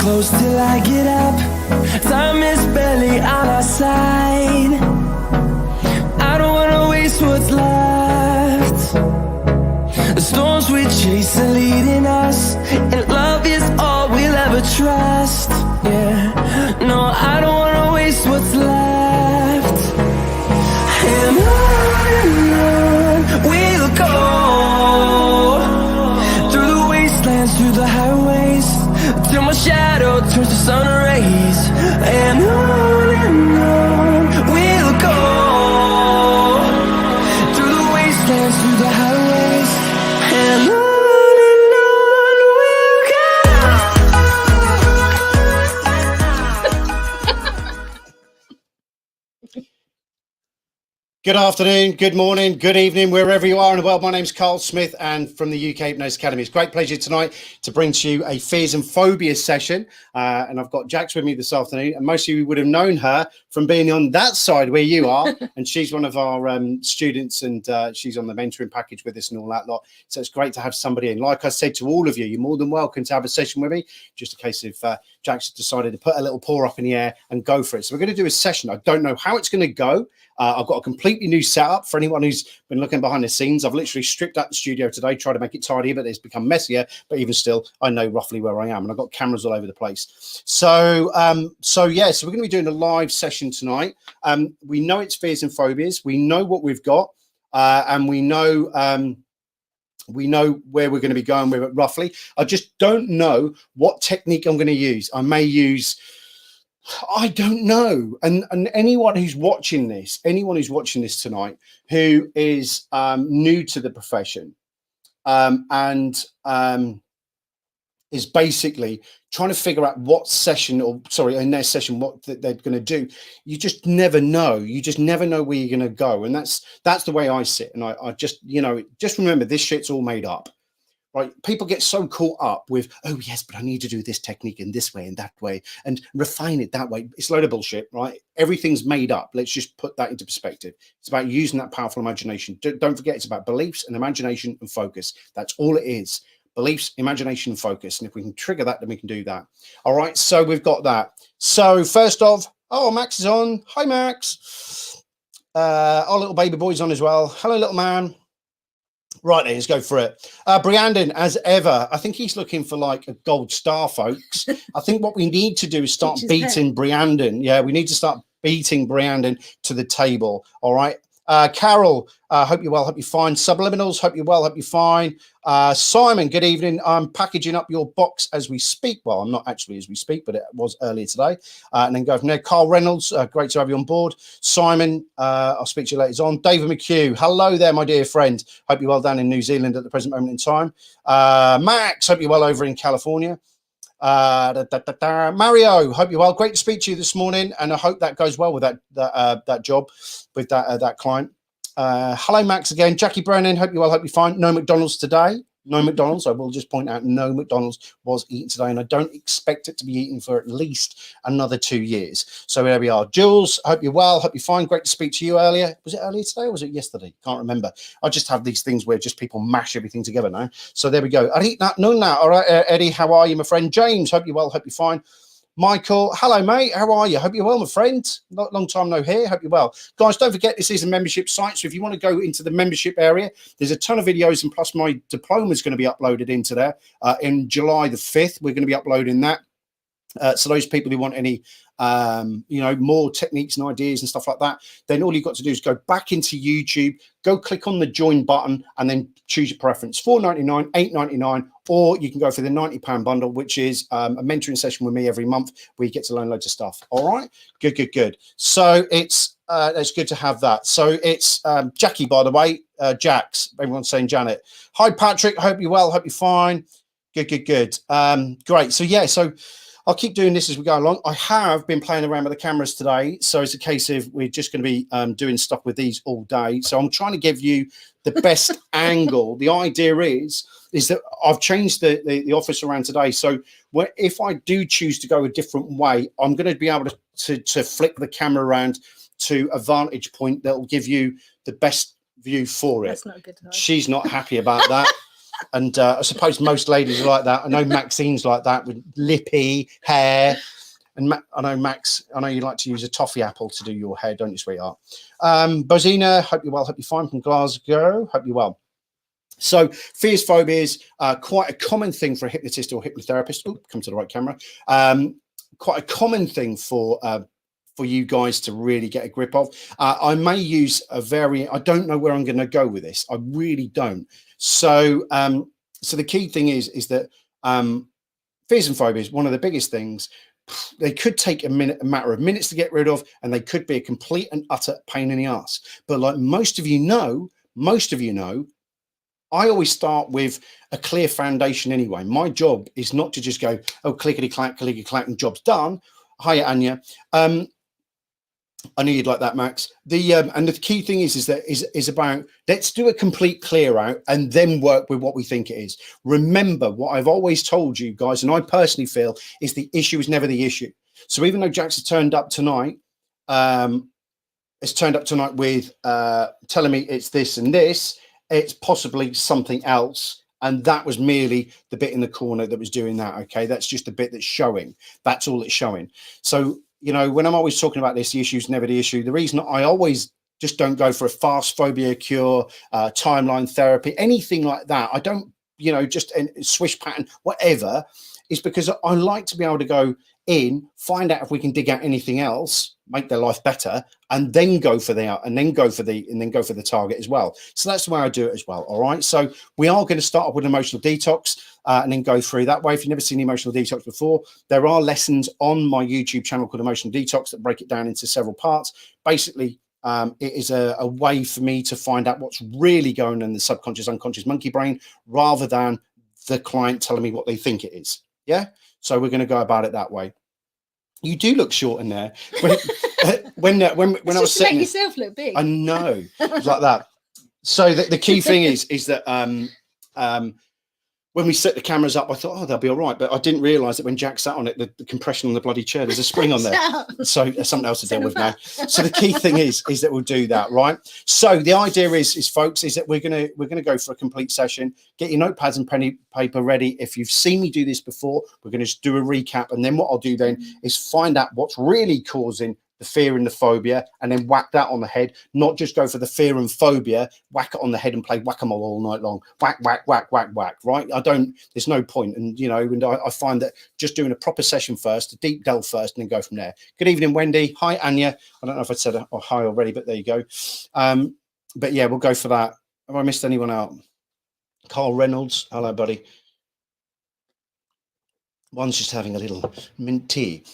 close till I get up. Time is barely on our side. I don't wanna waste what's left. The storms we chase are leading us, and love is all we'll ever trust. Yeah, no, I don't wanna waste what's left. And on we'll go, through the wastelands, through the highways, till my shadow turns to sun rays. And on we'll go, through the wastelands, through the highways, and on we'll go. Good afternoon, good morning, good evening, wherever you are in the world. My name's Karl Smith, and from the UK Hypnosis Academy. It's a great pleasure tonight to bring to you a Fears and Phobias session. And I've got Jax with me this afternoon, and most of you would have known her from being on that side where you are. And she's one of our students, and she's on the mentoring package with us and all that lot. So it's great to have somebody in. Like I said to all of you, you're more than welcome to have a session with me. Just a case of Jax decided to put a little paw up in the air and go for it. So we're going to do a session. I don't know how it's going to go. I've got a completely new setup for anyone who's been looking behind the scenes. I've literally stripped out the studio today, tried to make it tidier, but it's become messier. But even still, I know roughly where I am, and I've got cameras all over the place. So we're going to be doing a live session tonight. We know it's fears and phobias. We know what we've got, and we know where we're going to be going with it roughly. I just don't know what technique I'm going to use. I may use, I don't know. And anyone who's watching this tonight who is new to the profession and is basically trying to figure out what session, in their session, what they're going to do. You just never know. You just never know where you're going to go. And that's the way I sit. And I just, just remember, this shit's all made up. Right, people get so caught up with, oh yes, but I need to do this technique in this way and that way and refine it that way. It's a load of bullshit, right? Everything's made up. Let's just put that into perspective. It's about using that powerful imagination. Don't forget, it's about beliefs and imagination and focus. That's all it is. Beliefs, imagination, and focus. And if we can trigger that, then we can do that. All right, so we've got that. So first off, Max is on. Hi, Max. Our little baby boy's on as well. Hello, little man. Right, let's go for it. Briandon, as ever, I think he's looking for like a gold star, folks. I think what we need to do is start beating Briandon. Yeah, we need to start beating Briandon to the table. All right. Carol, hope you're well, hope you're fine. Subliminals, hope you're well, hope you're fine. Simon, good evening. I'm packaging up your box as we speak. Well, I'm not actually as we speak, but it was earlier today. And then go from there. Carl Reynolds, great to have you on board. Simon, I'll speak to you later on. David McHugh, hello there, my dear friend. Hope you're well down in New Zealand at the present moment in time. Max, hope you're well over in California. Mario, hope you're well. Great to speak to you this morning, and I hope that goes well with that job with that client. Hello, Max again. Jackie Brennan, hope you're well. Hope you're fine. No McDonald's today. No McDonald's. I will just point out, no McDonald's was eaten today, and I don't expect it to be eaten for at least another 2 years. So there we are. Jules, hope you're well. Hope you're fine. Great to speak to you earlier. Was it earlier today or was it yesterday? Can't remember. I just have these things where just people mash everything together now. So there we go. All right, Eddie, how are you, my friend? James, hope you're well. Hope you're fine. Michael, hello, mate. How are you? Hope you're well, my friend. Long time no hear. Hope you're well. Guys, don't forget, this is a membership site. So if you want to go into the membership area, there's a ton of videos, and plus my diploma is going to be uploaded into there in July the 5th. We're going to be uploading that. So those people who want any, more techniques and ideas and stuff like that, then all you've got to do is go back into YouTube, go click on the join button, and then choose your preference. $4.99, $8.99, or you can go for the £90 bundle, which is a mentoring session with me every month where you get to learn loads of stuff. All right, good. So it's good to have that. So it's Jackie, by the way, Jax. Everyone's saying Janet. Hi, Patrick. Hope you're well. Hope you're fine. Good. Great. So yeah. So I'll keep doing this as we go along. I have been playing around with the cameras today, so it's a case of we're just going to be doing stuff with these all day. So I'm trying to give you the best angle. The idea is that I've changed the office around today. So if I do choose to go a different way, I'm going to be able to flick the camera around to a vantage point that will give you the best view for it. That's not good. She's not happy about that. And I suppose most ladies are like that. I know Maxine's like that with lippy hair. And I know, Max, I know you like to use a toffee apple to do your hair, don't you, sweetheart? Bozina, hope you're well, hope you're fine, from Glasgow, hope you're well. So fears, phobias, quite a common thing for a hypnotist or hypnotherapist. Oh, come to the right camera. Quite a common thing for you guys to really get a grip of. I may use a variant. I don't know where I'm going to go with this. I really don't. So, so the key thing is that fears and phobias, one of the biggest things. They could take a matter of minutes to get rid of, and they could be a complete and utter pain in the ass. But like most of you know, I always start with a clear foundation anyway. My job is not to just go, oh, clickety clack, and job's done. Hiya, Anya. I knew you'd like that, Max. And the key thing is about, let's do a complete clear out and then work with what we think it is. Remember what I've always told you guys, and I personally feel is the issue is never the issue. So even though Jax has turned up tonight, with telling me it's this and this, it's possibly something else. And that was merely the bit in the corner that was doing that. Okay, that's just the bit that's showing. That's all it's showing. So, you know, when I'm always talking about this, the issue is never the issue. The reason I always just don't go for a fast phobia cure, timeline therapy, anything like that. I don't, you know, just a swish pattern, whatever, is because I like to be able to go in, find out if we can dig out anything else, make their life better, and then go for the target as well. So that's the way I do it as well. All right. So we are going to start off with emotional detox and then go through that way. If you've never seen emotional detox before, there are lessons on my YouTube channel called Emotional Detox that break it down into several parts. Basically, it is a way for me to find out what's really going on in the subconscious, unconscious monkey brain, rather than the client telling me what they think it is. Yeah. So we're going to go about it that way. You do look short in there. When I was sitting, make yourself look big. I know, it's like that. So the key thing is that when we set the cameras up, I thought, oh, they'll be all right. But I didn't realise that when Jack sat on it, the compression on the bloody chair, there's a spring on there. So there's something else to deal with now. So the key thing is that we'll do that, right? So the idea is folks, is that we're gonna go for a complete session. Get your notepads and pen and paper ready. If you've seen me do this before, we're gonna just do a recap, and then what I'll do then is find out what's really causing the fear and the phobia, and then whack that on the head. Not just go for the fear and phobia, whack it on the head and play whack-a-mole all night long. Whack, whack, whack, whack, whack, right? There's no point. And, you know, and I find that just doing a proper session first, a deep delve first, and then go from there. Good evening, Wendy. Hi, Anya. I don't know if I said hi already, but there you go. But yeah, we'll go for that. Have I missed anyone out? Carl Reynolds. Hello, buddy. One's just having a little mint tea.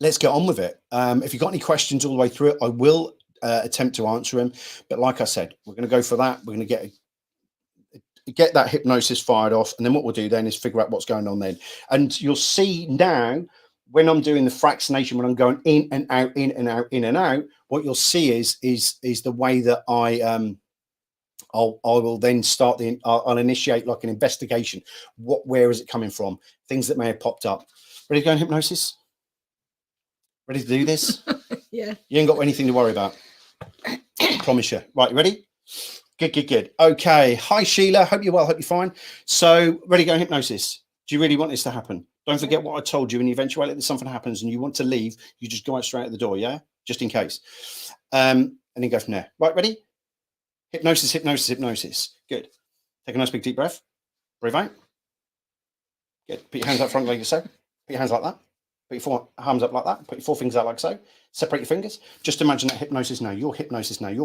Let's get on with it. If you've got any questions all the way through it, I will attempt to answer them. But like I said, we're going to go for that. We're going to get that hypnosis fired off. And then what we'll do then is figure out what's going on then. And you'll see now, when I'm doing the fractionation, when I'm going in and out, in and out, in and out, what you'll see is the way that I will then start I'll initiate like an investigation. Where is it coming from? Things that may have popped up. Ready to go in hypnosis? Ready to do this? Yeah. You ain't got anything to worry about. Promise you. Right, you ready? Good. Okay. Hi, Sheila. Hope you're well. Hope you're fine. So, ready to go in hypnosis. Do you really want this to happen? Don't forget what I told you. In the eventuality that something happens and you want to leave, you just go out straight at the door, yeah? Just in case. And then go from there. Right, ready? Hypnosis. Good. Take a nice big deep breath. Breathe out. Good. Put your hands up front like so. Put your hands like that. Put your four arms up like that. Put your four fingers out like so. Separate your fingers. Just imagine that hypnosis now. Your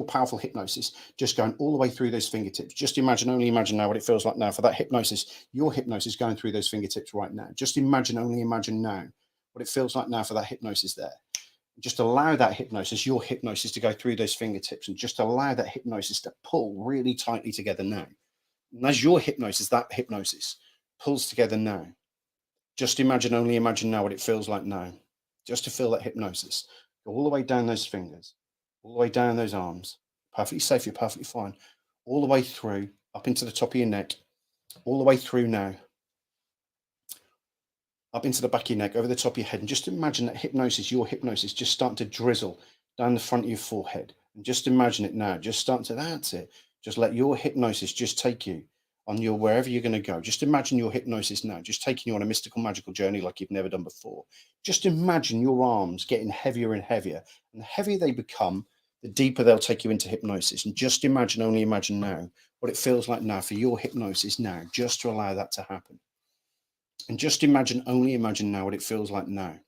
powerful hypnosis, just going all the way through those fingertips. Just only imagine now what it feels like now for that hypnosis. Your hypnosis going through those fingertips right now. Just only imagine now what it feels like now for that hypnosis there. Just allow that hypnosis, your hypnosis, to go through those fingertips, and just allow that hypnosis to pull really tightly together now. And as your hypnosis, that hypnosis pulls together now. Just only imagine now what it feels like now. Just to feel that hypnosis. Go all the way down those fingers, all the way down those arms. Perfectly safe, you're perfectly fine. All the way through, up into the top of your neck, all the way through now. Up into the back of your neck, over the top of your head. And just imagine that hypnosis, your hypnosis, just starting to drizzle down the front of your forehead. And just imagine it now. Just starting to, that's it. Just let your hypnosis just take you on your wherever you're going to go. Just imagine your hypnosis now, just taking you on a mystical, magical journey like you've never done before. Just imagine your arms getting heavier and heavier. And the heavier they become, the deeper they'll take you into hypnosis. And just imagine, only imagine now, what it feels like now for your hypnosis now, just to allow that to happen. And just imagine, only imagine now what it feels like now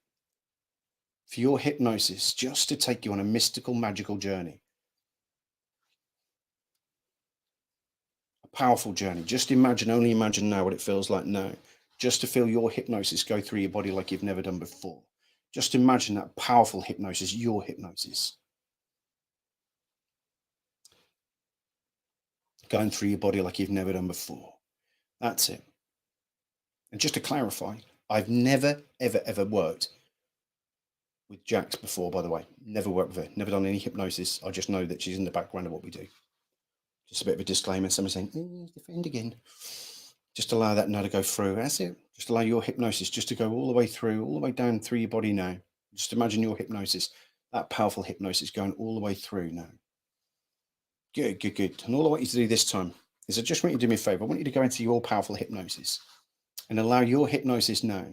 for your hypnosis, just to take you on a mystical, magical journey. A powerful journey. Just imagine, only imagine now what it feels like now, just to feel your hypnosis go through your body like you've never done before. Just imagine that powerful hypnosis, your hypnosis, going through your body like you've never done before. That's it. And just to clarify, I've never, ever, ever worked with Jax before, by the way. Never worked with her. Never done any hypnosis. I just know that she's in the background of what we do. Just a bit of a disclaimer. Someone saying, the friend again. Just allow that now to go through. That's it. Just allow your hypnosis just to go all the way through, all the way down through your body now. Just imagine your hypnosis, that powerful hypnosis going all the way through now. Good, good, good. And all I want you to do this time is I just want you to do me a favor. I want you to go into your powerful hypnosis and allow your hypnosis now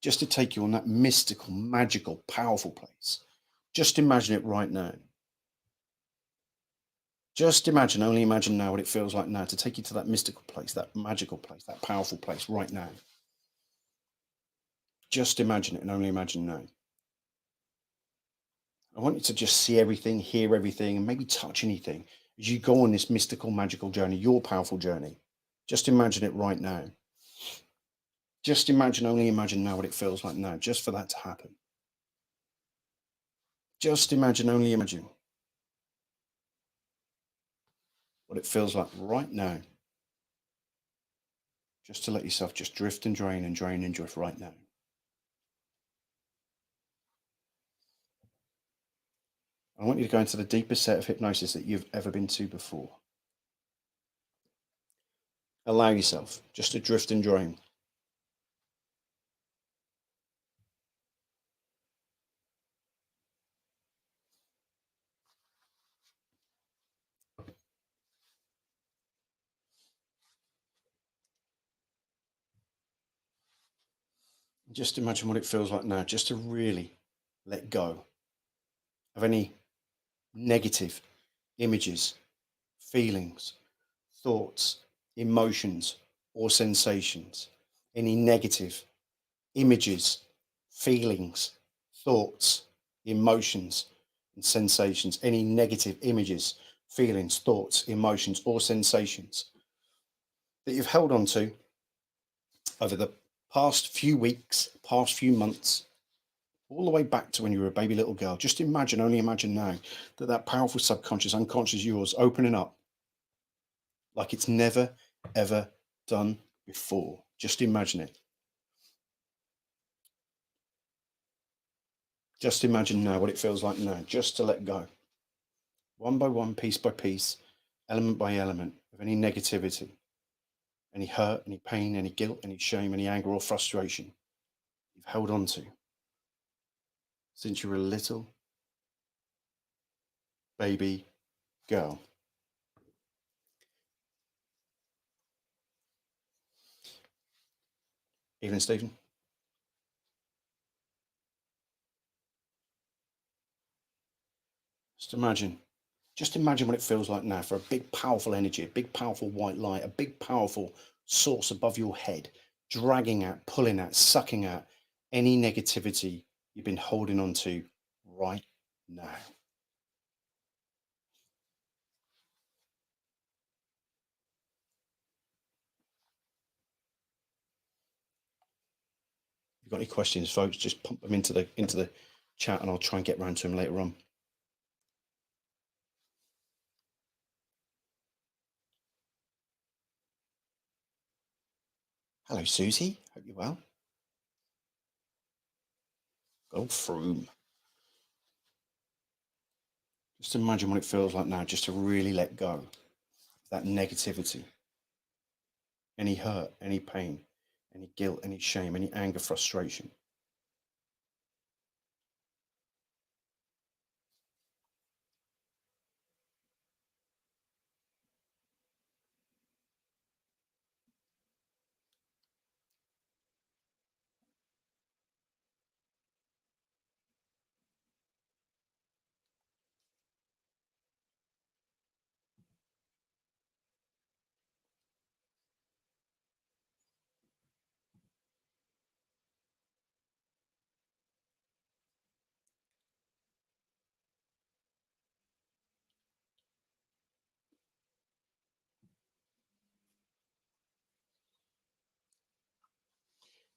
just to take you on that mystical, magical, powerful place. Just imagine it right now. Just imagine, only imagine now what it feels like now to take you to that mystical place, that magical place, that powerful place right now. Just imagine it and only imagine now. I want you to just see everything, hear everything, and maybe touch anything as you go on this mystical, magical journey, your powerful journey. Just imagine it right now. Just imagine, only imagine now what it feels like now, just for that to happen. Just imagine, only imagine what it feels like right now. Just to let yourself just drift and drain and drain and drift right now. I want you to go into the deepest set of hypnosis that you've ever been to before. Allow yourself just to drift and drain. Just imagine what it feels like now, just to really let go of any negative images, feelings, thoughts, emotions, or sensations. Any negative images, feelings, thoughts, emotions, and sensations. Any negative images, feelings, thoughts, emotions, or sensations that you've held on to over the past few weeks, past few months, all the way back to when you were a baby little girl. Just imagine, only imagine now, that powerful subconscious, unconscious yours opening up like it's never, ever done before. Just imagine it. Just imagine now what it feels like now, just to let go. One by one, piece by piece, element by element, of any negativity, any hurt, any pain, any guilt, any shame, any anger or frustration you've held on to since you were a little baby girl. Evening, Stephen. Just imagine what it feels like now for a big, powerful energy, a big, powerful white light, a big, powerful source above your head, dragging out, pulling out, sucking out any negativity you've been holding on to right now. If you've got any questions, folks, just pump them into the chat and I'll try and get around to them later on. Hello, Susie. Hope you're well. Go Froome. Just imagine what it feels like now, just to really let go of that negativity, any hurt, any pain, any guilt, any shame, any anger, frustration.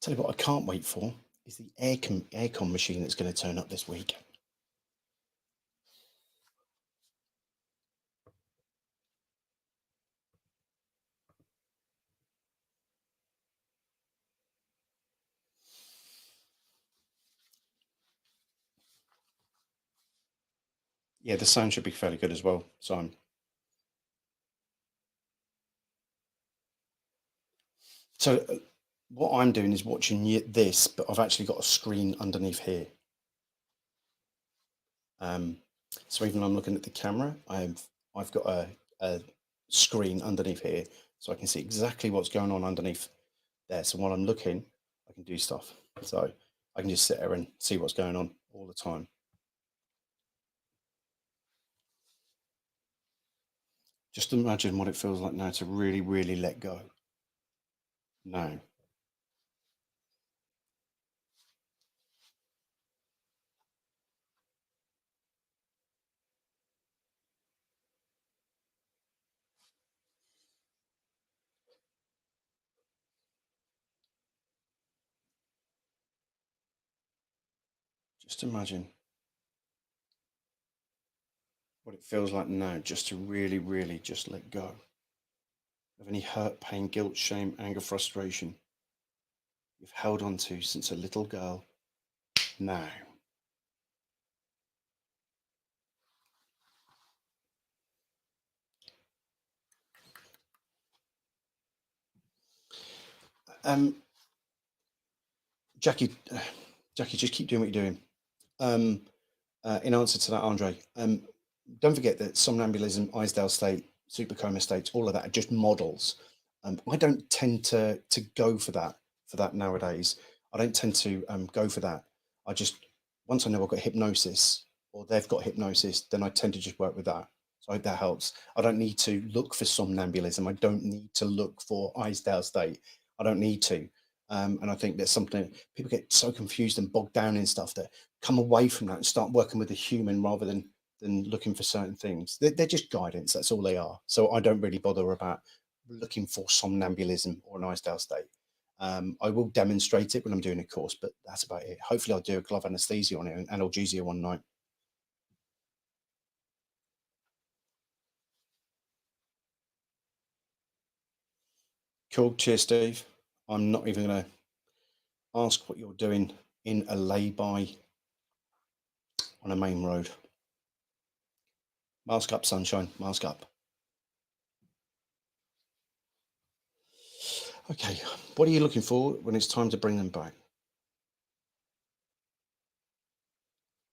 Tell you what I can't wait for is the aircon machine that's going to turn up this week. Yeah, the sound should be fairly good as well, Simon. So what I'm doing is watching this, but I've actually got a screen underneath here. So even though I'm looking at the camera, I've got a screen underneath here, so I can see exactly what's going on underneath there. So while I'm looking, I can do stuff. So I can just sit there and see what's going on all the time. Just imagine what it feels like now to really, really let go. Now. Just imagine what it feels like now just to really, really just let go of any hurt, pain, guilt, shame, anger, frustration you've held on to since a little girl. Now. Jackie, just keep doing what you're doing. In answer to that, Andre, don't forget that somnambulism, Isdale state, supercoma states, all of that are just models. I don't tend to go for that nowadays. I don't tend to go for that. I just, once I know I've got hypnosis or they've got hypnosis, then I tend to just work with that. So I hope that helps. I don't need to look for somnambulism. I don't need to look for Isdale state. I don't need to. And I think that's something people get so confused and bogged down in stuff that come away from that and start working with the human rather than looking for certain things. They're just guidance. That's all they are. So I don't really bother about looking for somnambulism or an Isdale state. I will demonstrate it when I'm doing a course, but that's about it. Hopefully I'll do a glove anesthesia on it and analgesia one night. Cool. Cheers, Steve. I'm not even going to ask what you're doing in a lay-by on a main road. Mask up, sunshine. Mask up. Okay, what are you looking for when it's time to bring them back?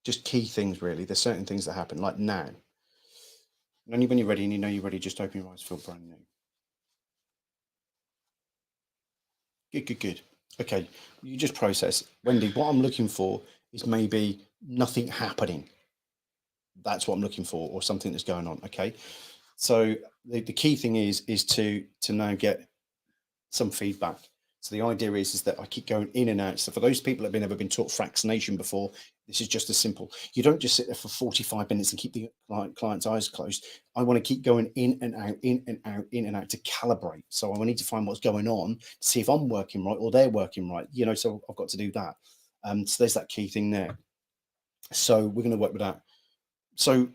Just key things, really. There's certain things that happen, like now. And only when you're ready and you know you're ready, just open your eyes, feel brand new. Good, good, good. Okay, you just process. Wendy, what I'm looking for is maybe nothing happening. That's what I'm looking for, or something that's going on. Okay, so the key thing is to now get some feedback. So the idea is that I keep going in and out. So for those people that have never been taught fractionation before, this is just as simple. You don't just sit there for 45 minutes and keep the client's eyes closed. I want to keep going in and out, in and out, in and out to calibrate. So I need to find what's going on to see if I'm working right or they're working right. You know, so I've got to do that. So there's that key thing there. So we're going to work with that. So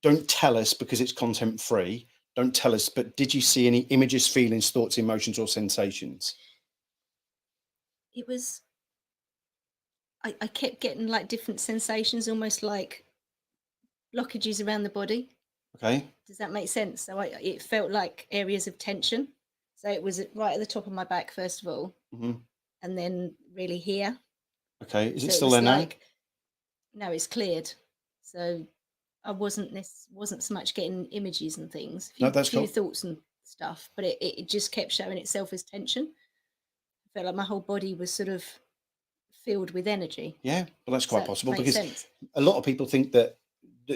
don't tell us because it's content free. Don't tell us, but did you see any images, feelings, thoughts, emotions, or sensations? It was, I kept getting like different sensations, almost like blockages around the body. Okay. Does that make sense? So it felt like areas of tension. So it was right at the top of my back, first of all, and then really here. Okay. Is it still there now? No, it's cleared. So I wasn't so much getting images and things. No, that's few cool. Thoughts and stuff, but it just kept showing itself as tension. I felt like my whole body was sort of filled with energy. Yeah, well, that's quite possible because sense. A lot of people think that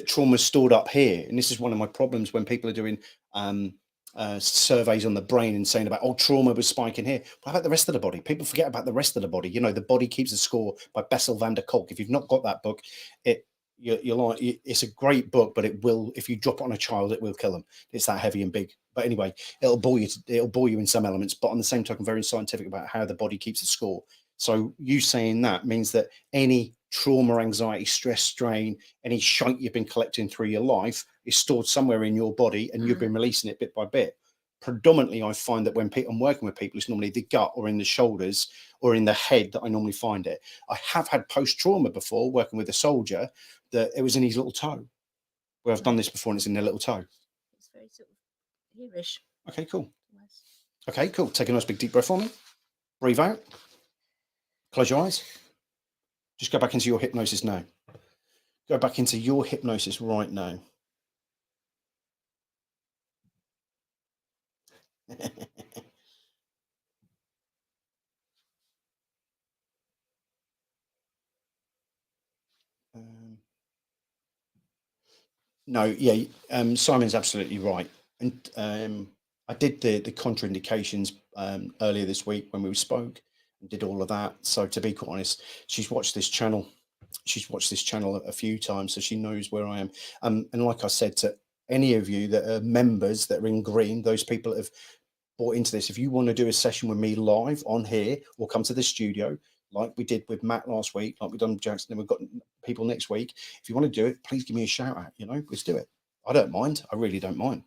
trauma's stored up here, and this is one of my problems when people are doing surveys on the brain and saying about, oh, trauma was spiking here. What about the rest of the body? People forget about the rest of the body. You know, The Body Keeps a Score by Bessel van der Kolk. If you've not got that book, it's a great book, but it will, if you drop it on a child, it will kill them. It's that heavy and big. But anyway, it'll bore you in some elements, but on the same token, very scientific about how the body keeps the score. So you saying that means that any trauma, anxiety, stress, strain, any shite you've been collecting through your life is stored somewhere in your body, and you've been releasing it bit by bit. Predominantly, I find that when I'm working with people, it's normally the gut or in the shoulders or in the head that I normally find it. I have had post-trauma before working with a soldier that it was in his little toe, where I've done this before, and it's in their little toe. It's very sort of hereish. Okay, cool. Okay, cool. Take a nice big deep breath for me. Breathe out. Close your eyes. Just go back into your hypnosis now. Go back into your hypnosis right now. No, yeah, Simon's absolutely right. And I did the contraindications earlier this week when we spoke and did all of that. So to be quite honest, she's watched this channel. She's watched this channel a few times, so she knows where I am. And like I said, to any of you that are members that are in green, those people that have bought into this, if you want to do a session with me live on here or come to the studio, like we did with Matt last week, like we've done with Jackson, and we've got people next week. If you want to do it, please give me a shout out. Let's do it. I don't mind. I really don't mind.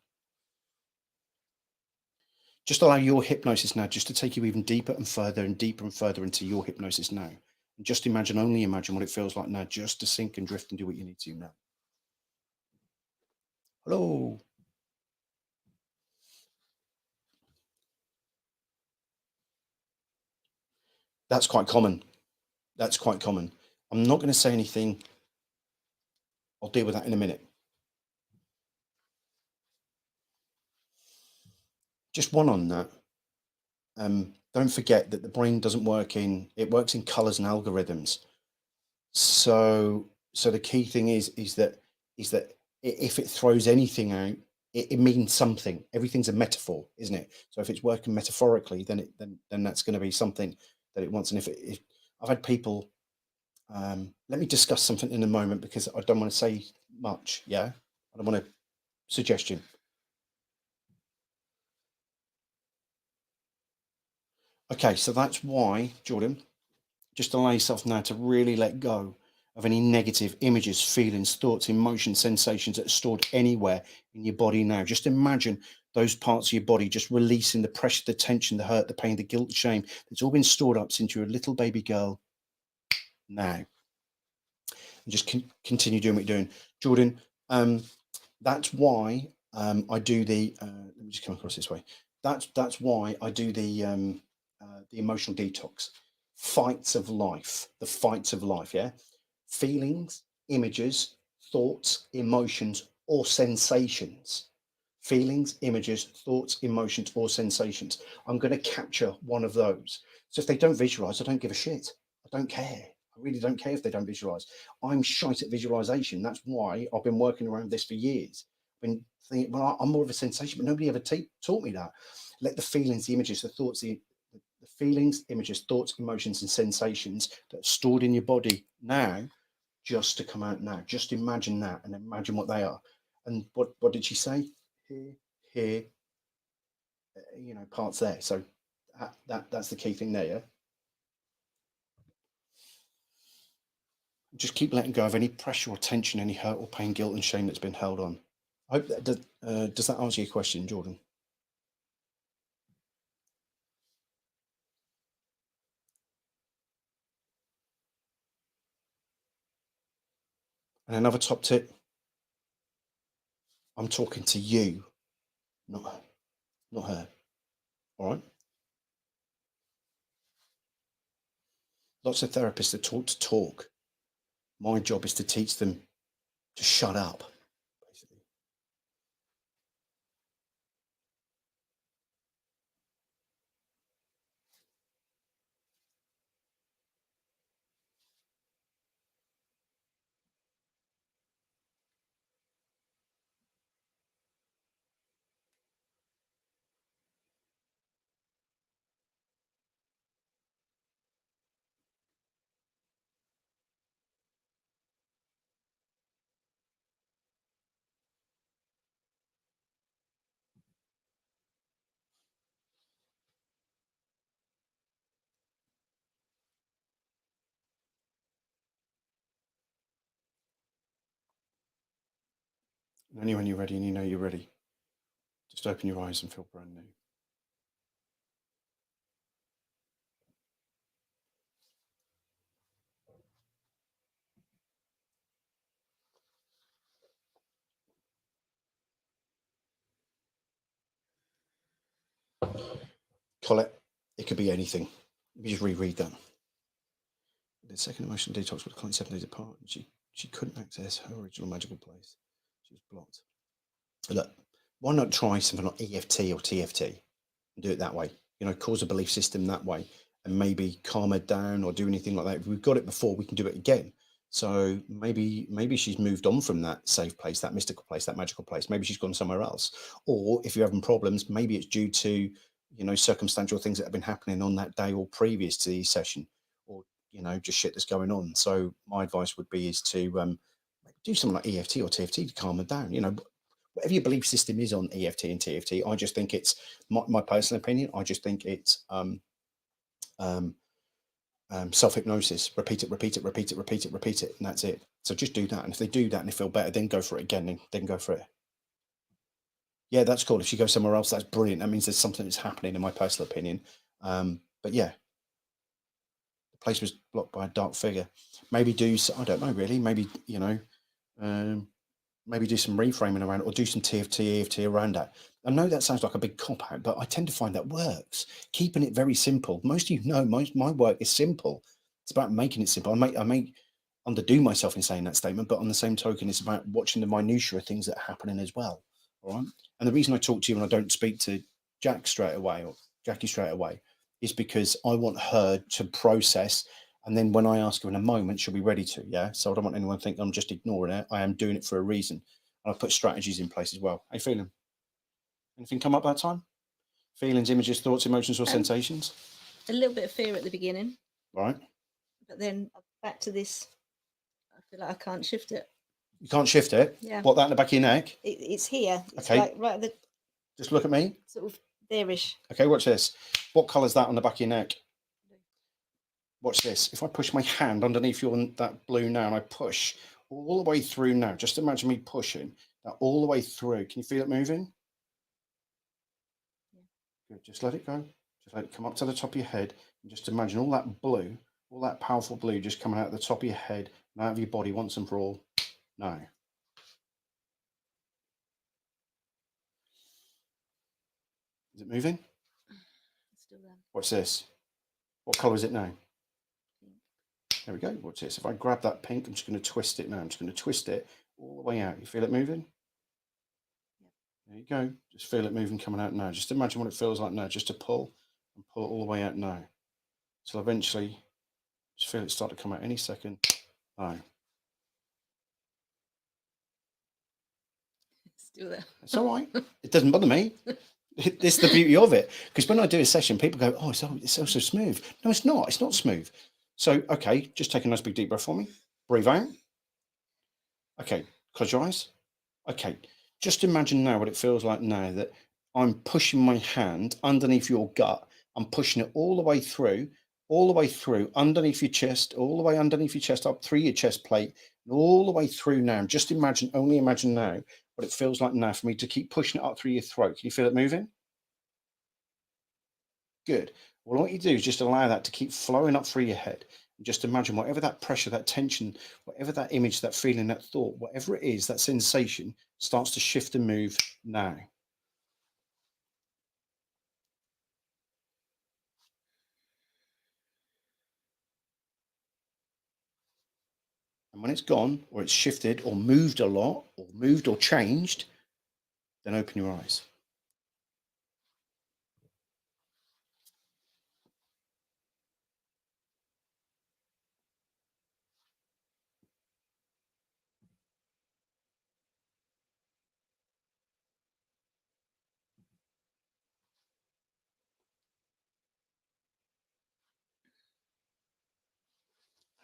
Just allow your hypnosis now just to take you even deeper and further into your hypnosis now. And just only imagine what it feels like now, just to sink and drift and do what you need to now. Hello. That's quite common. That's quite common. I'm not going to say anything. I'll deal with that in a minute. Just one on that. Don't forget that the brain doesn't work it works in colors and algorithms. So the key thing is that if it throws anything out, it means something. Everything's a metaphor, isn't it? So if it's working metaphorically, then that's going to be something that it wants. And if I've had people, let me discuss something in a moment because I don't want to say much. Yeah, I don't want to suggestion. Okay, so that's why, Jordan, just allow yourself now to really let go of any negative images, feelings, thoughts, emotions, sensations that are stored anywhere in your body now. Just imagine those parts of your body just releasing the pressure, the tension, the hurt, the pain, the guilt, the shame that's all been stored up since you're a little baby girl now. And just continue doing what you're doing. Jordan, that's why I do the, let me just come across this way. That's why I do the emotional detox. Fights of life, the fights of life, yeah? Feelings, images, thoughts, emotions, or sensations. Feelings, images, thoughts, emotions, or sensations. I'm going to capture one of those. So if they don't visualize, I don't give a shit. I don't care. I really don't care if they don't visualize. I'm shite at visualization. That's why I've been working around this for years. I've been thinking, well, I'm more of a sensation, but nobody ever taught me that. Let the feelings, the images, the thoughts, the feelings, images, thoughts, emotions, and sensations that are stored in your body now just to come out now. Just imagine that and imagine what they are. And what did she say? Here, parts there. So that's the key thing there, yeah? Just keep letting go of any pressure or tension, any hurt or pain, guilt and shame that's been held on. I hope that does that answer your question, Jordan? And another top tip, I'm talking to you, not her. All right? Lots of therapists that talk. My job is to teach them to shut up, basically. And only when you're ready and you know you're ready, just open your eyes and feel brand new. Colette, it could be anything. You just reread that. The second emotional detox was client 7 days apart, and she couldn't access her original magical place. She was blocked. Look, why not try something like EFT or TFT and do it that way? You know, cause a belief system that way, and maybe calm her down or do anything like that. If we've got it before, we can do it again. So maybe she's moved on from that safe place, that mystical place, that magical place. Maybe she's gone somewhere else. Or if you're having problems, maybe it's due to, you know, circumstantial things that have been happening on that day or previous to the session, or, you know, just shit that's going on. So my advice would be is to do something like EFT or TFT to calm her down. You know, whatever your belief system is on EFT and TFT, I just think it's my personal opinion. I just think it's self-hypnosis. Repeat it, repeat it, repeat it, repeat it, repeat it, and that's it. So just do that. And if they do that and they feel better, then go for it again. Then go for it. Yeah, that's cool. If she goes somewhere else, that's brilliant. That means there's something that's happening, in my personal opinion. But yeah, the place was blocked by a dark figure. Maybe I don't know really. Maybe, you know, maybe do some reframing around it, or do some TFT, EFT around that. I know that sounds like a big cop out, but I tend to find that works. Keeping it very simple. Most of you know, my work is simple. It's about making it simple. I may underdo myself in saying that statement, but on the same token, it's about watching the minutiae of things that are happening as well. All right. And the reason I talk to you and I don't speak to Jack straight away or Jackie straight away is because I want her to process. And then when I ask her in a moment, she'll be ready to. Yeah. So I don't want anyone to think I'm just ignoring it. I am doing it for a reason. And I put strategies in place as well. How you feeling? Anything come up that time? Feelings, images, thoughts, emotions, or sensations? A little bit of fear at the beginning. Right. But then back to this, I feel like I can't shift it. You can't shift it? Yeah. What, that in the back of your neck? It's here. It's okay. like right at the... Just look at me. Sort of there-ish. Okay, watch this. What colour is that on the back of your neck? Watch this. If I push my hand underneath that blue now, and I push all the way through now, just imagine me pushing that all the way through. Can you feel it moving? Yeah. Good. Just let it go. Just let it come up to the top of your head, and just imagine all that blue, all that powerful blue just coming out of the top of your head and out of your body once and for all. Now. Is it moving? It's still there. Watch this. What colour is it now? There we go. Watch this. If I grab that pink, I'm just going to twist it now. I'm just going to twist it all the way out. You feel it moving? Yep. There you go. Just feel it moving coming out now. Just imagine what it feels like now. Just to pull and pull it all the way out now. So eventually, just feel it start to come out any second. Now. It's still there. It's all right. It doesn't bother me. This is the beauty of it. Because when I do a session, people go, oh, it's so smooth. No, it's not. It's not smooth. So, okay, just take a nice big deep breath for me. Breathe out. Okay, close your eyes. Okay, just imagine now what it feels like now that I'm pushing my hand underneath your gut. I'm pushing it all the way through, underneath your chest, all the way underneath your chest, up through your chest plate, and all the way through now. Just only imagine now what it feels like now for me to keep pushing it up through your throat. Can you feel it moving? Good. Well, what you do is just allow that to keep flowing up through your head. And just imagine whatever that pressure, that tension, whatever that image, that feeling, that thought, whatever it is, that sensation starts to shift and move now. And when it's gone, or it's shifted, or moved a lot, or moved or changed, then open your eyes.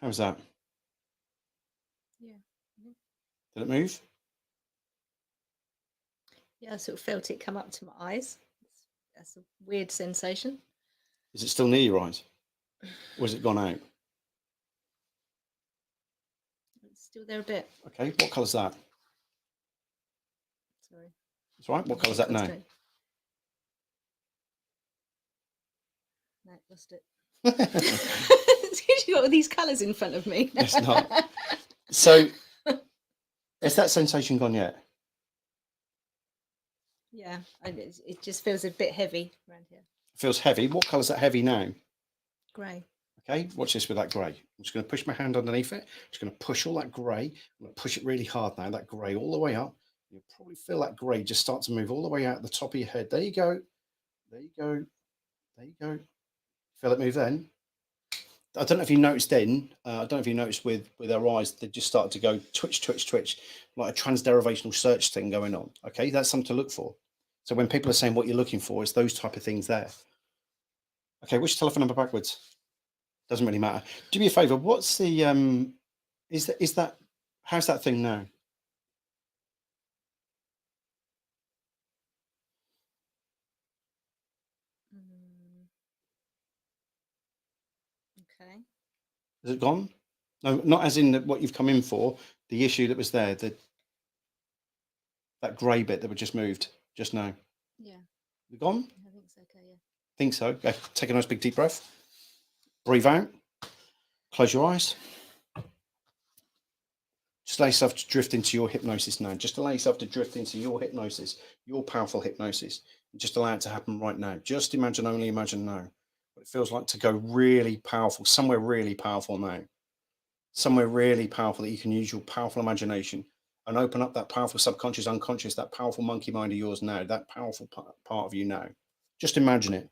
How's that? Yeah. Did it move? Yeah, I sort of felt it come up to my eyes. That's a weird sensation. Is it still near your eyes? Or has it gone out? It's still there a bit. Okay, what colour's that? Sorry. That's right. What colour is that now? No, lost it. You've got all these colours in front of me. It's not. So, has that sensation gone yet? Yeah, it just feels a bit heavy around here. It feels heavy. What colour is that heavy now? Grey. Okay, watch this with that grey. I'm just going to push my hand underneath it. I'm just going to push all that grey. I'm going to push it really hard now, that grey all the way up. You'll probably feel that grey just start to move all the way out the top of your head. There you go. There you go. There you go. Feel it move then? I don't know if you noticed then, I don't know if you noticed with our eyes, they just started to go twitch, twitch, twitch, like a transderivational search thing going on. Okay, that's something to look for. So when people are saying what you're looking for, it's those type of things there. Okay, which telephone number backwards? Doesn't really matter. Do me a favour, what's the, is that, how's that thing now? Okay. Is it gone? No, not as in what you've come in for, the issue that was there, that grey bit that we just moved just now. Yeah. You gone? I think so, okay, yeah. Think so. Okay, take a nice big deep breath. Breathe out. Close your eyes. Just allow yourself to drift into your hypnosis now. Just allow yourself to drift into your hypnosis, your powerful hypnosis. And just allow it to happen right now. Just imagine, only imagine now, what it feels like to go really powerful, somewhere really powerful now. Somewhere really powerful that you can use your powerful imagination and open up that powerful subconscious, unconscious, that powerful monkey mind of yours now, that powerful part of you now. Just imagine it.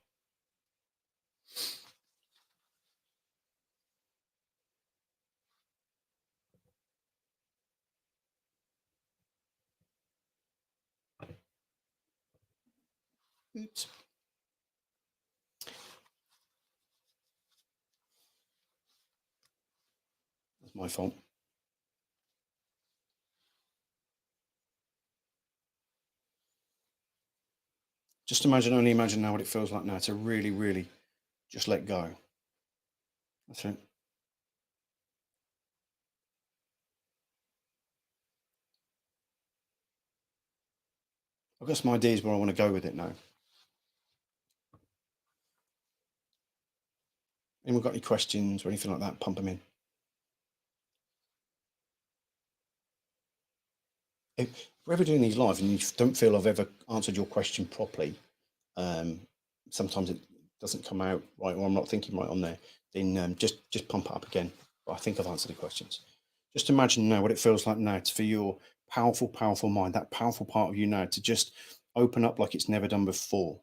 Oops. That's my fault. Just imagine, only imagine now what it feels like now to really, really just let go. That's it. I've got some ideas where I want to go with it now. Anyone got any questions or anything like that? Pump them in. If we're ever doing these live and you don't feel I've ever answered your question properly, sometimes it doesn't come out right or I'm not thinking right on there, then just pump it up again. But I think I've answered the questions. Just imagine now what it feels like now for your powerful, powerful mind, that powerful part of you now to just open up like it's never done before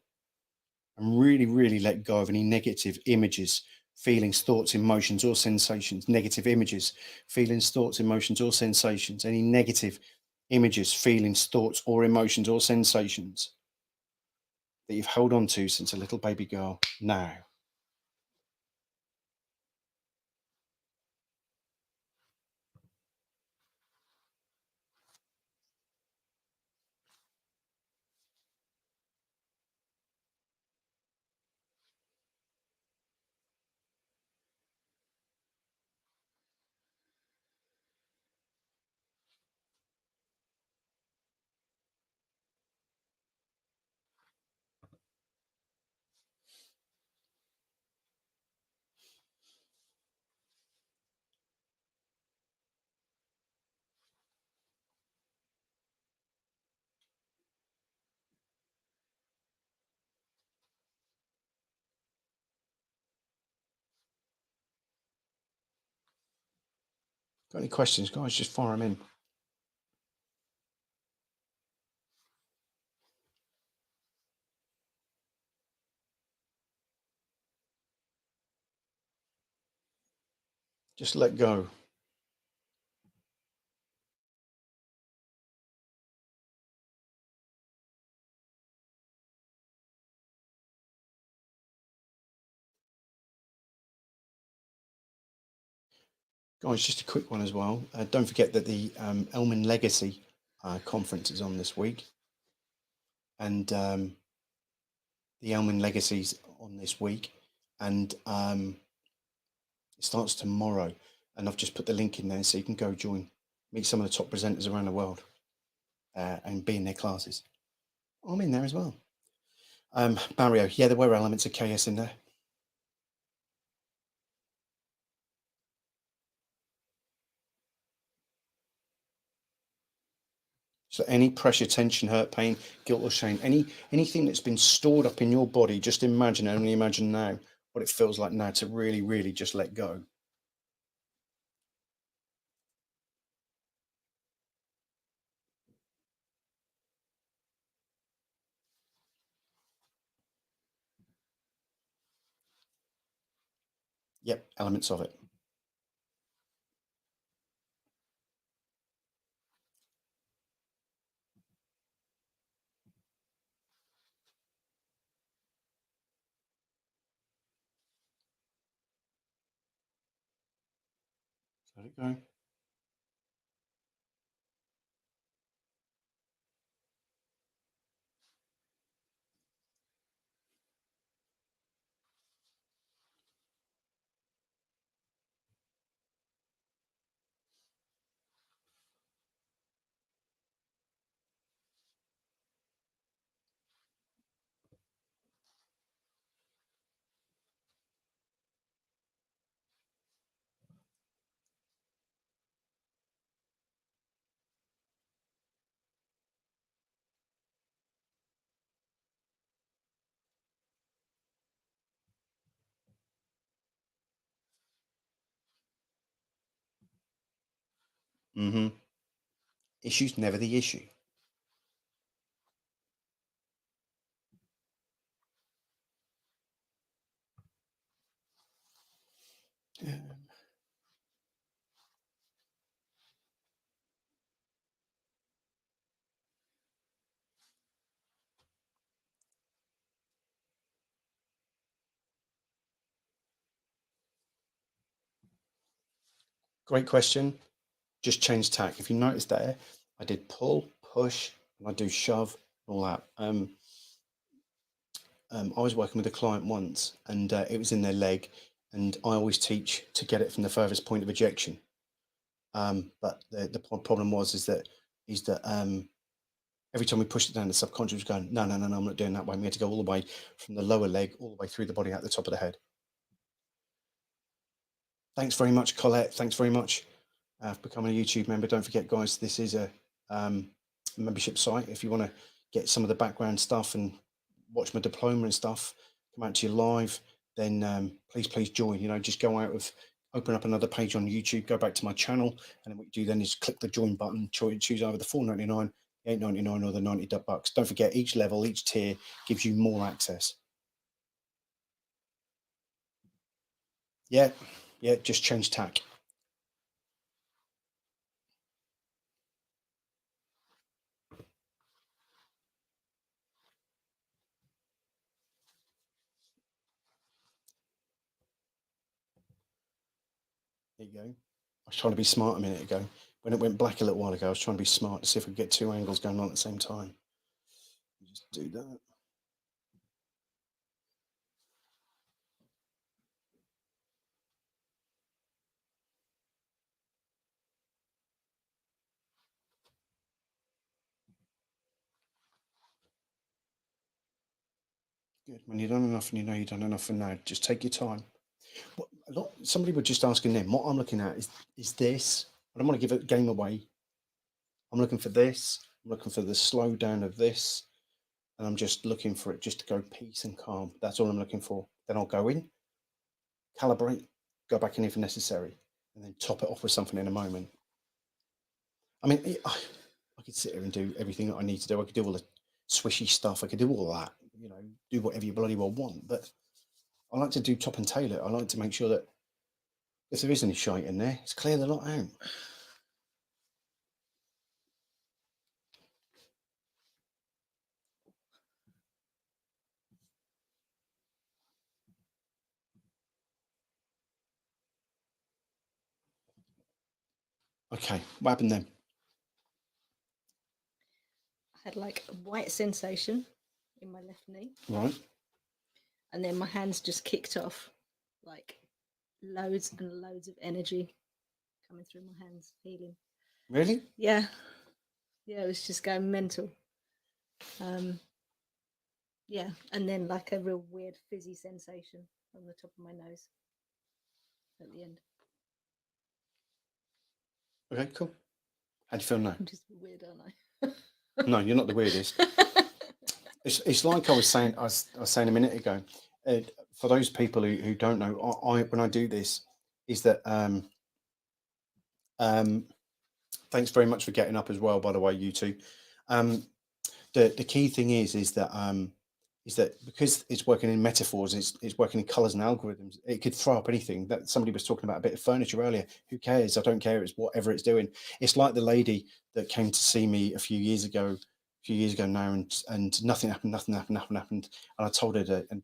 and really, really let go of any negative images, feelings, thoughts, emotions, or sensations, negative images, feelings, thoughts, emotions, or sensations, any negative images, feelings, thoughts, or emotions, or sensations that you've held on to since a little baby girl now. Got any questions, guys? Just fire them in. Just let go. Guys, just a quick one as well. Don't forget that the Elman Legacy conference is on this week. And the Elman Legacy's on this week. And it starts tomorrow. And I've just put the link in there so you can go join, meet some of the top presenters around the world. and be in their classes. I'm in there as well. Mario, yeah, there were elements of chaos in there. So any pressure, tension, hurt, pain, guilt or shame, anything that's been stored up in your body, just imagine, only imagine now what it feels like now to really, really just let go. Yep, elements of it. Let it go. Mm-hmm. Issue's never the issue. Great question. Just change tack. If you notice there, I did pull, push, and I do shove, all that. I was working with a client once, and it was in their leg, and I always teach to get it from the furthest point of ejection. But the problem is that every time we pushed it down, the subconscious was going, no, I'm not doing that way. We had to go all the way from the lower leg, all the way through the body, out the top of the head. Thanks very much, Colette. Thanks very much for becoming a YouTube member. Don't forget, guys, this is a membership site. If you want to get some of the background stuff and watch my diploma and stuff come out to you live, then please join. Just go out of, open up another page on YouTube, go back to my channel, and then what you do then is click the join button, choose either the $4.99, $8.99, or the $90. Don't forget, each level, each tier gives you more access. Yeah, just change tack. There you go. I was trying to be smart a minute ago. When it went black a little while ago, I was trying to be smart to see if we could get two angles going on at the same time. Just do that. Good. When you've done enough and you know you've done enough for now, just take your time. Somebody was just asking them, what I'm looking at is this. I don't want to give a game away. I'm looking for this. I'm looking for the slow down of this. And I'm just looking for it just to go peace and calm. That's all I'm looking for. Then I'll go in, calibrate, go back in if necessary, and then top it off with something in a moment. I mean, I could sit here and do everything that I need to do. I could do all the swishy stuff. I could do all that, do whatever you bloody well want. But I like to do top and tail it. I like to make sure that if there is any shite in there, it's clear the lot out. Okay, what happened then? I had like a white sensation in my left knee. Right. And then my hands just kicked off, like loads and loads of energy coming through my hands, healing. Really? Yeah. Yeah, it was just going mental. Yeah, and then like a real weird fizzy sensation on the top of my nose at the end. Okay, cool. How do you feel now? I'm just weird, aren't I? No, you're not the weirdest. It's like I was saying a minute ago. For those people who don't know, I when I do this, is that thanks very much for getting up as well. By the way, you two. The key thing is that because it's working in metaphors, it's working in colors and algorithms. It could throw up anything. That somebody was talking about a bit of furniture earlier. Who cares? I don't care. It's whatever it's doing. It's like the lady that came to see me a few years ago now, and nothing happened, and I told her to, and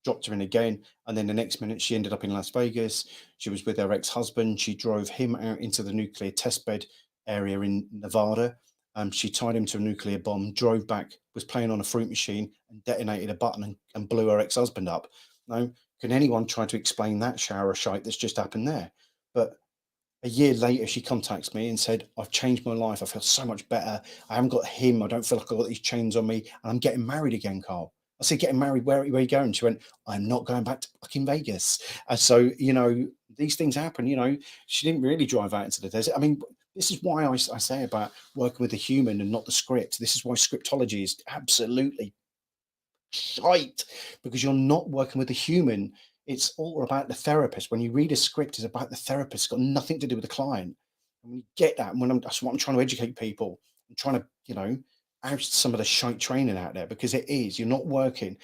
dropped her in again, and then the next minute she ended up in Las Vegas. She was with her ex-husband. She drove him out into the nuclear test bed area in Nevada. She tied him to a nuclear bomb, drove back, was playing on a fruit machine, and detonated a button and blew her ex-husband up. Now, can anyone try to explain that shower of shite that's just happened there? But a year later, she contacts me and said, I've changed my life. I feel so much better. I haven't got him. I don't feel like I've got these chains on me. And I'm getting married again, Karl. I said, getting married, where are you going? She went, I'm not going back to fucking Vegas. So, these things happen. She didn't really drive out into the desert. I mean, this is why I say about working with the human and not the script. This is why scriptology is absolutely shite, because you're not working with the human. It's all about the therapist. When you read a script, it's about the therapist. It's got nothing to do with the client. And when you get that, and that's what I'm trying to educate people. I'm trying to, oust some of the shite training out there, because it is. You're not working.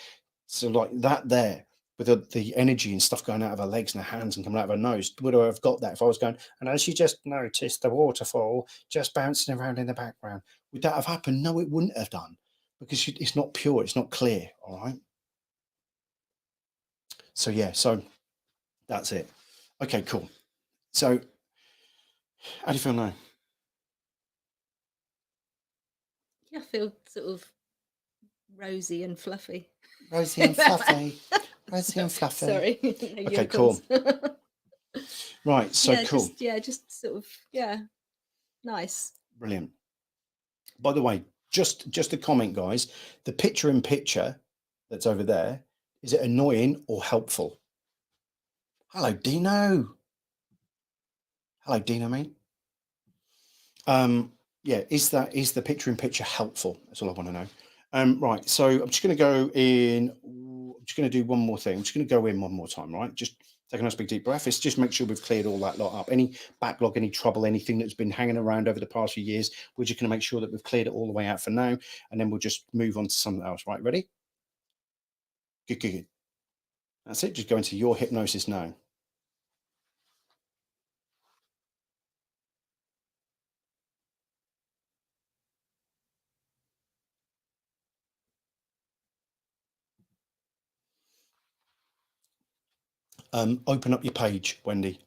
So like that there, with the energy and stuff going out of her legs and her hands and coming out of her nose, would I have got that if I was going, and as you just noticed the waterfall just bouncing around in the background? Would that have happened? No, it wouldn't have done, because it's not pure, it's not clear. All right. So yeah, so that's it. Okay, cool. So how do you feel now? Yeah, I feel sort of rosy and fluffy. Rosy and fluffy. Rosy and fluffy. Sorry. Okay, cool. Right, so yeah, cool. Just sort of, nice. Brilliant. By the way, just a comment, guys. The picture in picture that's over there, is it annoying or helpful? Hello, Dino. Hello, Dino, mate. Yeah, is the picture in picture helpful? That's all I want to know. Right, so I'm just going to go in. I'm just going to do one more thing. I'm just going to go in one more time, right? Just take a nice big deep breath. It's just make sure we've cleared all that lot up. Any backlog, any trouble, anything that's been hanging around over the past few years, we're just going to make sure that we've cleared it all the way out for now, and then we'll just move on to something else. Right, ready? Good, good, good. That's it. Just go into your hypnosis now. Open up your page, Wendy.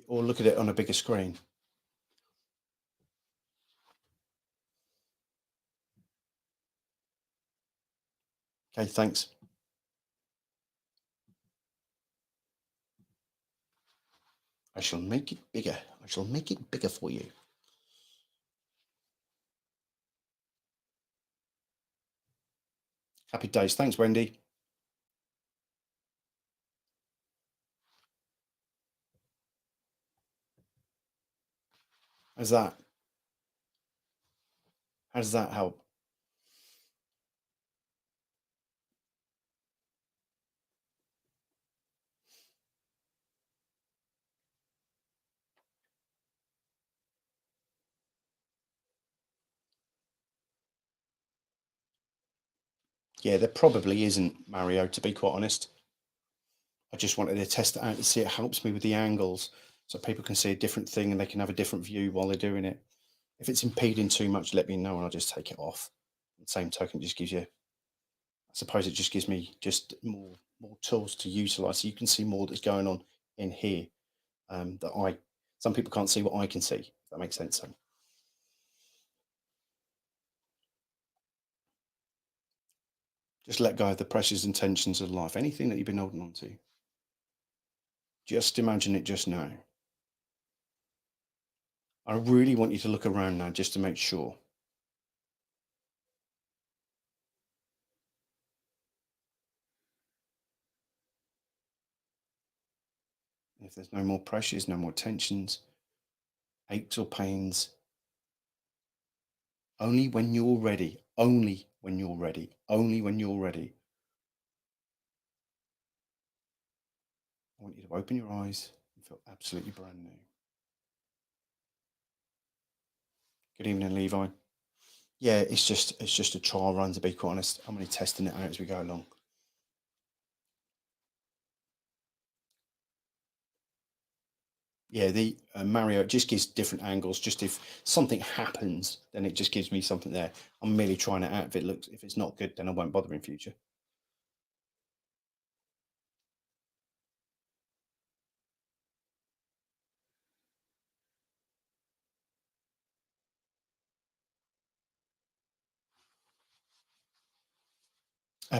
Or look at it on a bigger screen. Okay, thanks. I shall make it bigger. I shall make it bigger for you. Happy days. Thanks, Wendy. How's that? How does that help? Yeah, there probably isn't, Mario, to be quite honest. I just wanted to test it out and see it helps me with the angles, so people can see a different thing and they can have a different view while they're doing it. If it's impeding too much, let me know and I'll just take it off. Same token, just gives you, I suppose it just gives me just more tools to utilize, so you can see more that's going on in here, that some people can't see what I can see, if that makes sense. So just let go of the pressures and tensions of life, anything that you've been holding on to. Just imagine it just now. I really want you to look around now just to make sure. If there's no more pressures, no more tensions, aches or pains, only when you're ready, only when you're ready, only when you're ready. I want you to open your eyes and feel absolutely brand new. Good evening, Levi. Yeah, it's just a trial run, to be quite honest. I'm only testing it out as we go along. Yeah, the Mario, it just gives different angles. Just if something happens, then it just gives me something there. I'm merely trying it out. If it's not good, then I won't bother in future.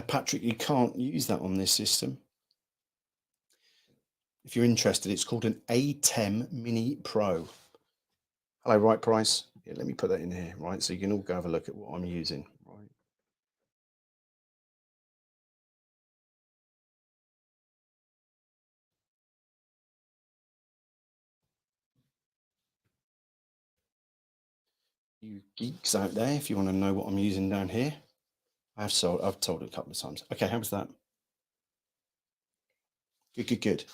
Patrick, you can't use that on this system. If you're interested, it's called an A10 Mini Pro. Hello, right price. Yeah, let me put that in here, right? So you can all go have a look at what I'm using, right? You geeks out there, if you want to know what I'm using down here, I've told it a couple of times. Okay, how's that? Good.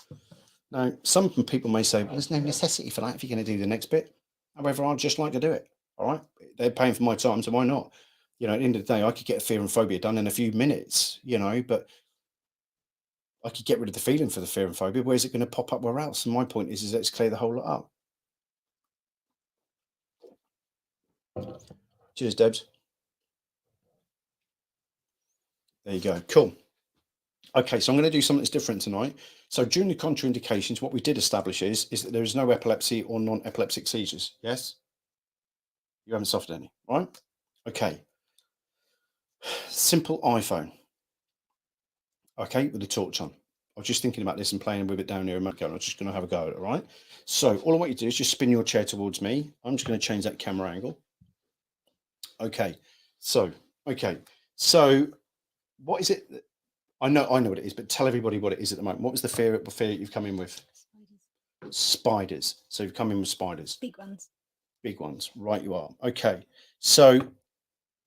Now, some people may say, well, there's no necessity for that if you're going to do the next bit. However, I'd just like to do it. All right. They're paying for my time, so why not? You know, at the end of the day, I could get fear and phobia done in a few minutes, you know, but I could get rid of the feeling for the fear and phobia. Where's it going to pop up where else? And my point is let's clear the whole lot up. Cheers, Debs. There you go. Cool. Okay, so I'm going to do something that's different tonight. So during the contraindications, what we did establish is that there is no epilepsy or non-epileptic seizures. Yes? You haven't suffered any, right? Okay. Simple iPhone. Okay, with the torch on. I was just thinking about this and playing with it down here a minute ago, and I'm just going to have a go at it, all right? So all I want you to do is just spin your chair towards me. I'm just going to change that camera angle. Okay, so what is it? I know what it is, but tell everybody what it is at the moment. What was the fear you've come in with? Spiders. So you've come in with spiders. Big ones. Big ones. Right, you are. Okay. So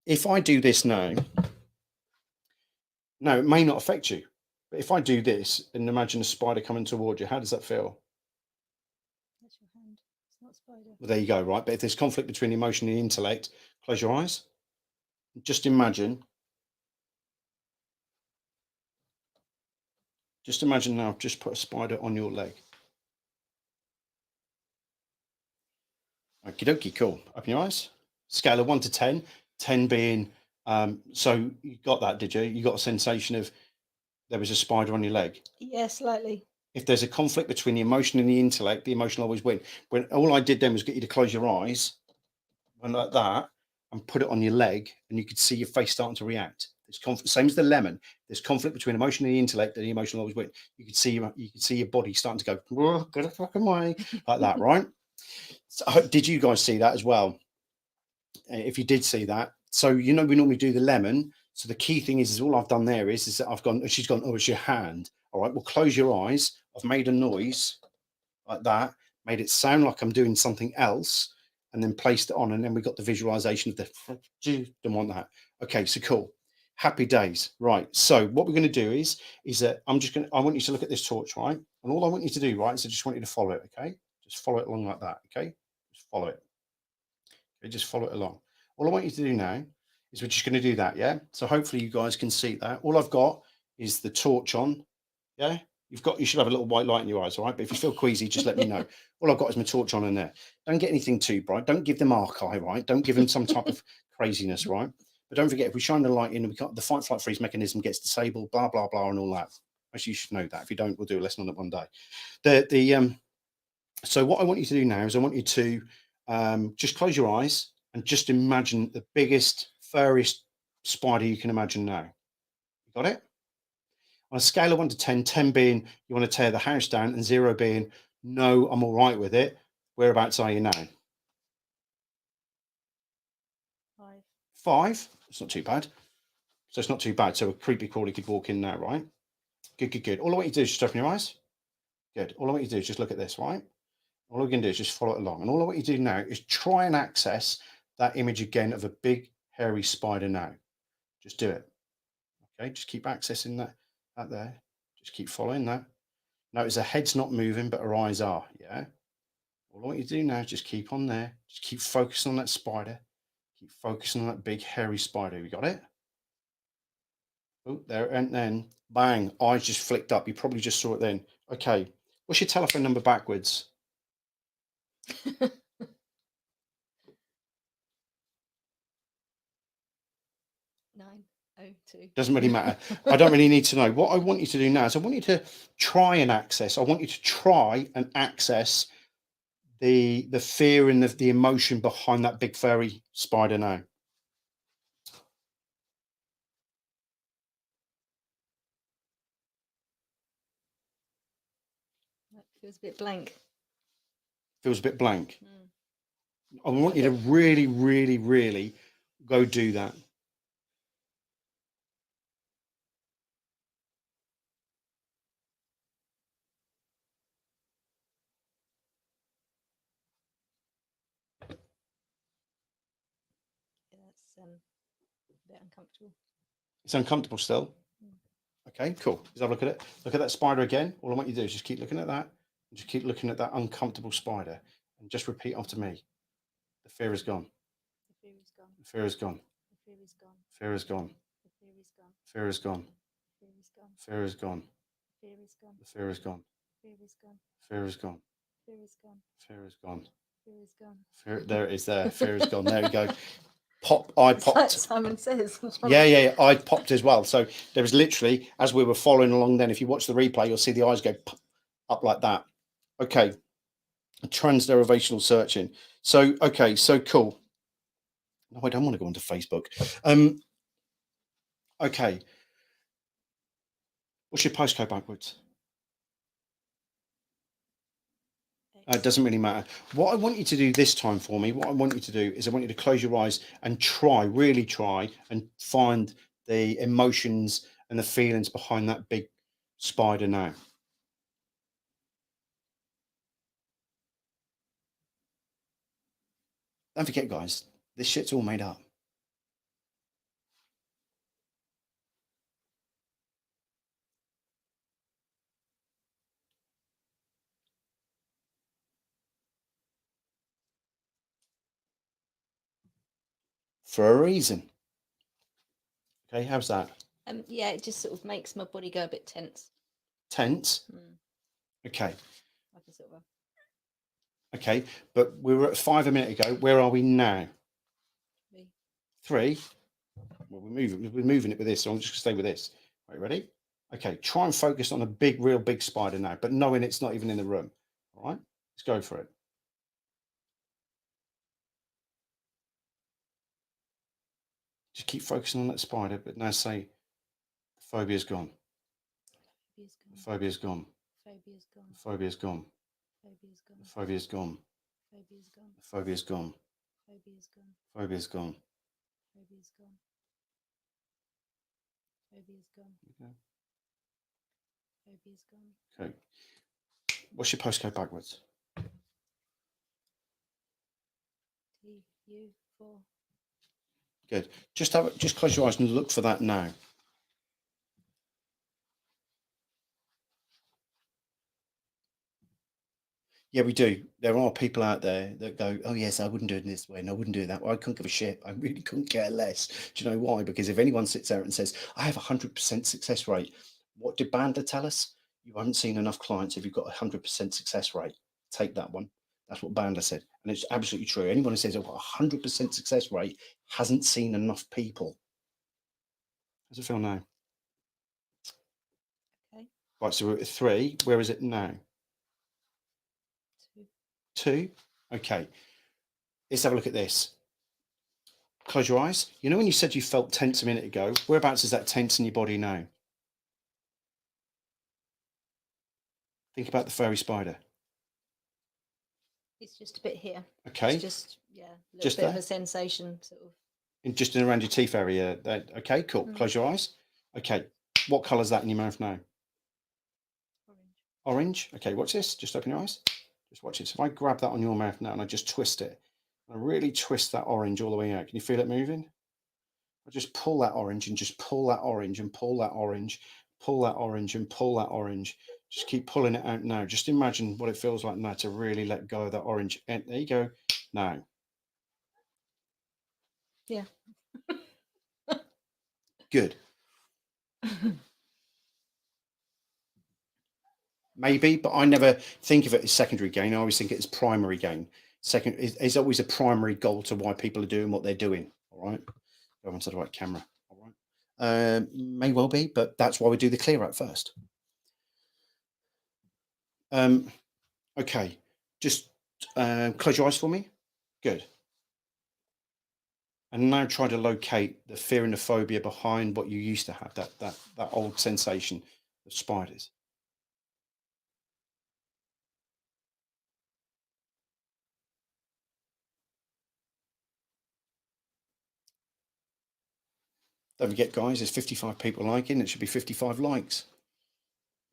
if I do this now, it may not affect you. But if I do this and imagine a spider coming toward you, how does that feel? That's your hand. It's not a spider. Well, there you go, right? But if there's conflict between emotion and intellect, close your eyes. Just imagine now, I've just put a spider on your leg. Okie dokie, cool. Open your eyes. Scale of 1 to 10, 10 being, so you got that, did you? You got a sensation of there was a spider on your leg? Yeah, slightly. If there's a conflict between the emotion and the intellect, the emotion always win. When all I did then was get you to close your eyes and like that and put it on your leg, and you could see your face starting to react. It's same as the lemon. There's conflict between emotion and the intellect, and the emotion always win. You could see your body starting to go, oh, get the fucking way, like that, right? So, did you guys see that as well? If you did see that, so we normally do the lemon. So the key thing is all I've done there is that I've gone. She's gone. Oh, it's your hand. All right. Well, close your eyes. I've made a noise like that. Made it sound like I'm doing something else, and then placed it on. And then we got the visualization of the. Don't want that. Okay. So cool. Happy days. Right. So what we're going to do is that I want you to look at this torch, right? And all I want you to do, right, is I just want you to follow it. Okay. Just follow it along like that. Okay. Just follow it. Okay, just follow it along. All I want you to do now is we're just going to do that, yeah? So hopefully you guys can see that. All I've got is the torch on, yeah? You should have a little white light in your eyes, all right? But if you feel queasy, just let me know. All I've got is my torch on in there. Don't get anything too bright. Don't give them archive, right? Don't give them some type of craziness, right? But don't forget, if we shine the light in, the fight, flight, freeze mechanism gets disabled, blah, blah, blah, and all that. Actually, you should know that. If you don't, we'll do a lesson on it one day. So what I want you to do now is I want you to just close your eyes and just imagine the biggest, furriest spider you can imagine now. You got it? On a scale of 1 to 10, 10 being you want to tear the house down and 0 being no, I'm all right with it, whereabouts are you now? 5. 5? It's not too bad. So it's not too bad. So a creepy crawly could walk in now, right? Good, good, good. All I want you to do is just open your eyes. Good. All I want you to do is just look at this, right? All we're going to do is just follow it along. And all I want you to do now is try and access that image again of a big, hairy spider now. Just do it. Okay, just keep accessing that there. Just keep following that. Notice her head's not moving, but her eyes are, yeah? All I want you to do now is just keep on there. Just keep focusing on that spider. Keep focusing on that big, hairy spider. You got it? Oh, there, and then, bang, eyes just flicked up. You probably just saw it then. Okay, what's your telephone number backwards? 902. Doesn't really matter. I don't really need to know. What I want you to do now is I want you to try and access. I want you to try and access the fear and the emotion behind that big furry spider now. That feels a bit blank. Feels a bit blank. I want you to really, really, really go do that. That's a bit uncomfortable. It's uncomfortable still. Okay, cool. Let's have a look at it. Look at that spider again. All I want you to do is just keep looking at that. And just keep looking at that uncomfortable spider. And just repeat after me. The fear is gone. The fear is gone. The fear is gone. The fear is gone. Fear is gone. The fear is gone. Fear is gone. Fear is gone. The fear is gone. Fear is gone. Fear is gone. Fear is gone. Fear is gone. Fear is gone. Fear, there it is there. Fear is gone. There we go. I It's like popped. Simon Says. Yeah. I popped as well. So there was literally, as we were following along then, if you watch the replay, you'll see the eyes go pop up like that. Okay. Transderivational searching. So, okay. So cool. No, I don't want to go onto Facebook. Okay. What's your postcode backwards? It doesn't really matter. What I want you to do this time for me, what I want you to do is I want you to close your eyes and really try and find the emotions and the feelings behind that big spider now. Don't forget, guys, this shit's all made up. For a reason. Okay, how's that? Yeah, it just sort of makes my body go a bit tense. Tense? Okay. Like a sort of Okay, but we were at 5 a minute ago. Where are we now? 3. 3? Well, we're moving it with this, so I'm just going to stay with this. Right, ready? Okay, try and focus on a real big spider now, but knowing it's not even in the room. All right, let's go for it. Just keep focusing on that spider, but now say, the phobia's gone. The phobia's gone. The phobia's gone. The phobia's gone. The phobia's gone. The phobia's gone. Okay. What's your postcode backwards? TU4. Good. Just close your eyes and look for that now. Yeah, we do. There are people out there that go, oh, yes, I wouldn't do it this way and I wouldn't do it that way. I couldn't give a shit. I really couldn't care less. Do you know why? Because if anyone sits there and says, I have a 100% success rate, what did Bandler tell us? You haven't seen enough clients if you've got a 100% success rate. Take that one. That's what Bandler said. And it's absolutely true. Anyone who says I've got a 100% success rate hasn't seen enough people. How's it feel now? Okay. Right, so we're at 3. Where is it now? 2. Okay. Let's have a look at this. Close your eyes. You know when you said you felt tense a minute ago? Whereabouts is that tense in your body now? Think about the furry spider. It's just a bit here. Okay. It's just, yeah, a little Just bit there? of a sensation, sort of. Just in around your teeth area. Okay, cool. Mm. Close your eyes. Okay. What colour is that in your mouth now? Orange. Orange. Okay, watch this. Just open your eyes. Just watch it. So if I grab that on your mouth now and I just twist it, I really twist that orange all the way out. Can you feel it moving? I just pull that orange and just pull that orange and pull that orange, pull that orange and pull that orange. Just keep pulling it out now. Just imagine what it feels like now to really let go of that orange. And there you go. Now. Yeah. Good. Maybe, but I never think of it as secondary gain. I always think it as primary gain. Second is always a primary goal to why people are doing what they're doing. All right. Go onto the right camera. All right. May well be, but that's why we do the clear out first. Okay. Just close your eyes for me. Good. And now try to locate the fear and the phobia behind what you used to have, that old sensation of spiders. Don't forget, guys, there's 55 people liking. It should be 55 likes.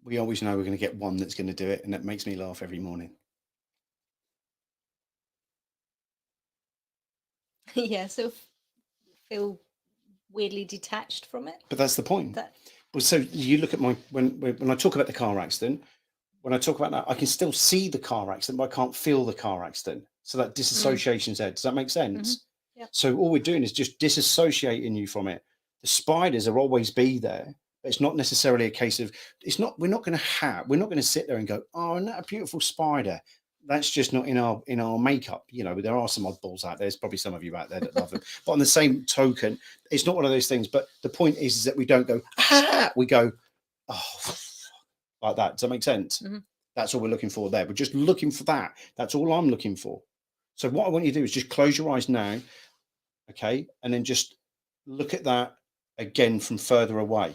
We always know we're going to get one that's going to do it, and that makes me laugh every morning. Yeah, so feel weirdly detached from it. But that's the point. Well, so you look at my when I talk about the car accident, when I talk about that, I can still see the car accident, but I can't feel the car accident. So that disassociation's there. Does that make sense? Mm-hmm. Yep. So all we're doing is just disassociating you from it. The spiders will always be there. But it's not necessarily a case of we're not going to sit there and go, oh, isn't that a beautiful spider? That's just not in our makeup. You know, there are some oddballs out there. There's probably some of you out there that love them. But on the same token, it's not one of those things. But the point is that we don't go, ah, we go, oh, like that. Does that make sense? Mm-hmm. That's all we're looking for there. We're just looking for that. That's all I'm looking for. So what I want you to do is just close your eyes now, okay? And then just look at that again from further away.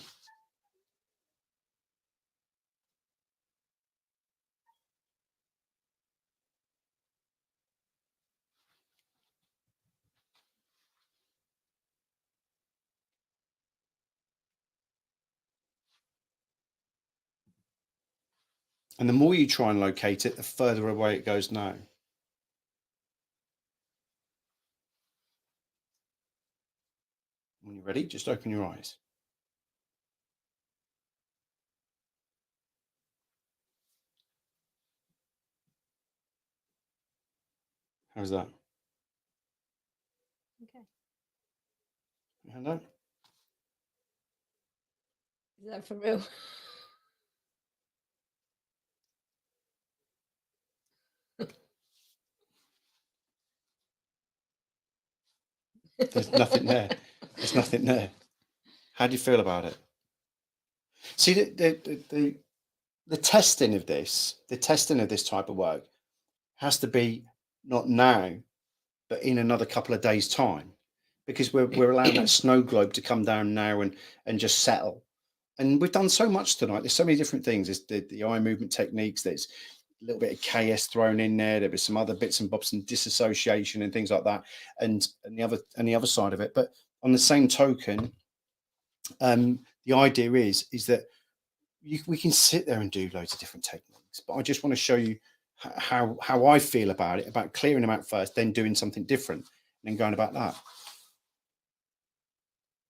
And the more you try and locate it, the further away it goes now. When you're ready, just open your eyes. How's that? Okay. Hand up. Is that for real? There's nothing there. There's nothing there. How do you feel about it? See, the testing of this, type of work has to be not now, but in another couple of days' time, because we're allowing that snow globe to come down now and just settle. And we've done so much tonight. There's so many different things. There's the eye movement techniques. There's a little bit of KS thrown in there. There was some other bits and bobs and disassociation and things like that, and the other side of it. But on the same token, the idea is that we can sit there and do loads of different techniques. But I just want to show you how I feel about it, about clearing them out first, then doing something different, and then going about that.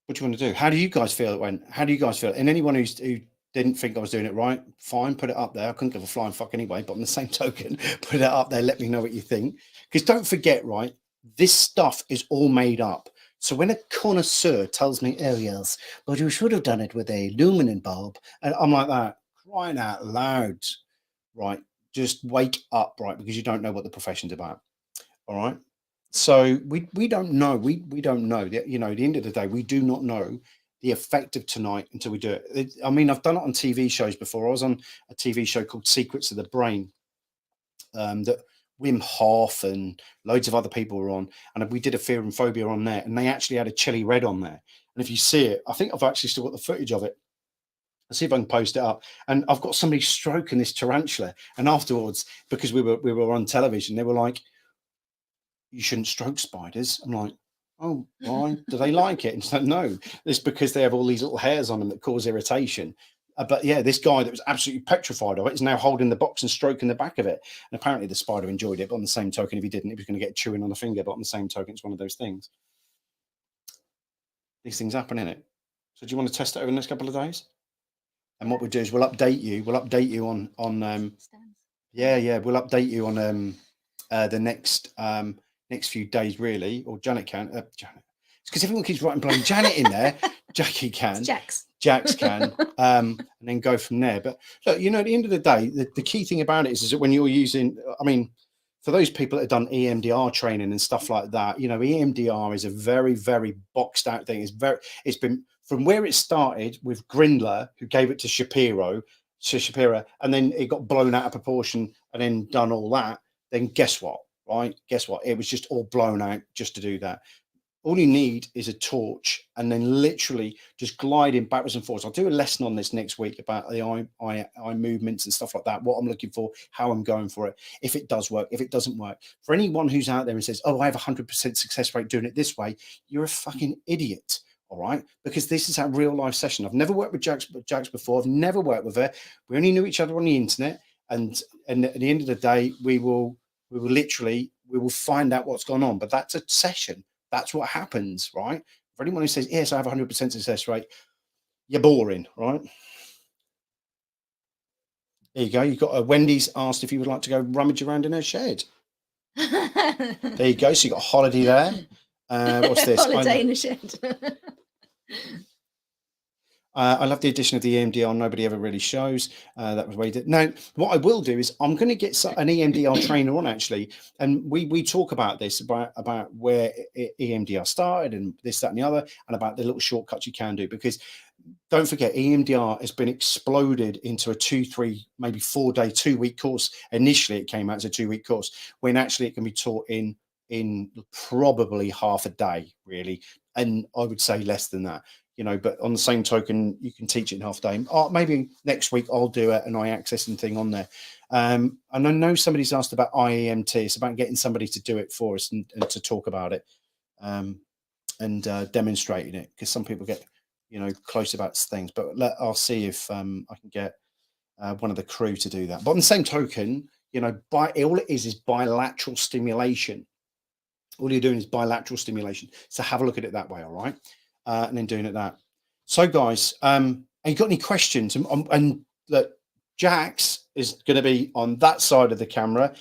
What do you want to do? How do you guys feel it went? How do you guys feel? And anyone who didn't think I was doing it right, fine, put it up there. I couldn't give a flying fuck anyway, but on the same token, put it up there. Let me know what you think. Because don't forget, right, this stuff is all made up. So when a connoisseur tells me, oh yes, but you should have done it with a luminant bulb, and I'm like that, crying out loud, right? Just wake up, right? Because you don't know what the profession's about. All right. So we don't know. We don't know. You know, at the end of the day, we do not know the effect of tonight until we do it. I mean, I've done it on TV shows before. I was on a TV show called Secrets of the Brain that Wim Hof and loads of other people were on, and we did a fear and phobia on there, and they actually had a chili red on there. And if you see it, I think I've actually still got the footage of it. I'll see if I can post it up. And I've got somebody stroking this tarantula. And afterwards, because we were on television, they were like, "You shouldn't stroke spiders." I'm like, "Oh, why? Do they like it?" And she's like, "No, it's because they have all these little hairs on them that cause irritation." But yeah, this guy that was absolutely petrified of it is now holding the box and stroking the back of it. And apparently the spider enjoyed it. But on the same token, if he didn't, he was going to get chewing on the finger. But on the same token, it's one of those things. These things happen, innit? So do you want to test it over the next couple of days? And what we'll do is we'll update you. We'll update you on we'll update you on the next few days, really. Or Janet can. Janet. It's because everyone keeps writing bloody Janet in there. Jackie can. Jax can. And then go from there. But look, you know, at the end of the day, the key thing about it is that when you're using, I mean, for those people that have done EMDR training and stuff like that, you know, EMDR is a very, very boxed out thing. It's been from where it started with Grindler, who gave it to Shapiro, and then it got blown out of proportion and then done all that. Then guess what? Right? Guess what? It was just all blown out just to do that. All you need is a torch and then literally just gliding backwards and forwards. I'll do a lesson on this next week about the eye movements and stuff like that, what I'm looking for, how I'm going for it, if it does work, if it doesn't work. For anyone who's out there and says, "Oh, I have 100% success rate doing it this way," you're a fucking idiot. All right, because this is our real life session. I've never worked with Jax before. I've never worked with her. We only knew each other on the internet, and at the end of the day, we will find out what's gone on. But that's a session. That's what happens, right? For anyone who says, "Yes, I have 100% success rate," you're boring, right? There you go. You've got Wendy's asked if you would like to go rummage around in her shed. There you go. So you got a holiday there. What's this? Holiday in the shed. I love the addition of the EMDR. Nobody ever really shows. That was way. Now, what I will do is I'm going to get an EMDR trainer on actually, and we talk about this about where EMDR started and this, that, and the other, and about the little shortcuts you can do. Because don't forget, EMDR has been exploded into a 2, 3, maybe 4 day, 2-week course. Initially, it came out as a 2-week course, when actually it can be taught in probably half a day, really, and I would say less than that. You know, but on the same token, you can teach it in half a day. Maybe next week I'll do an eye accessing thing on there. And I know somebody's asked about IEMT. It's about getting somebody to do it for us and to talk about it and demonstrating it, because some people get, you know, close about things. But I'll see if I can get one of the crew to do that. But on the same token, you know, all it is bilateral stimulation. All you're doing is bilateral stimulation. So have a look at it that way, all right? And then doing it that. So, guys, and you got any questions? And look, Jax is going to be on that side of the camera,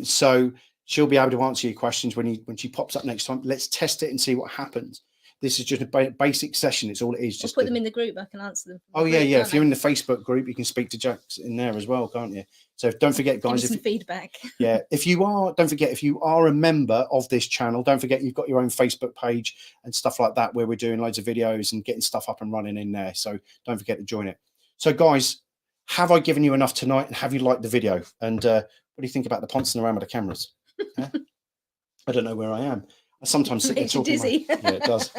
so she'll be able to answer your questions when she pops up next time. Let's test it and see what happens. This is just a basic session. It's all it is. Just put them in the group. I can answer them. Oh yeah. If you're in the Facebook group, you can speak to Jax in there as well, can't you? So don't forget, guys. Give me some feedback. Yeah. Don't forget, if you are a member of this channel, don't forget you've got your own Facebook page and stuff like that, where we're doing loads of videos and getting stuff up and running in there. So don't forget to join it. So, guys, have I given you enough tonight? And have you liked the video? And what do you think about the pouncing around with the cameras? Yeah? I don't know where I am. I sometimes sit there talking. Dizzy. Yeah, it does.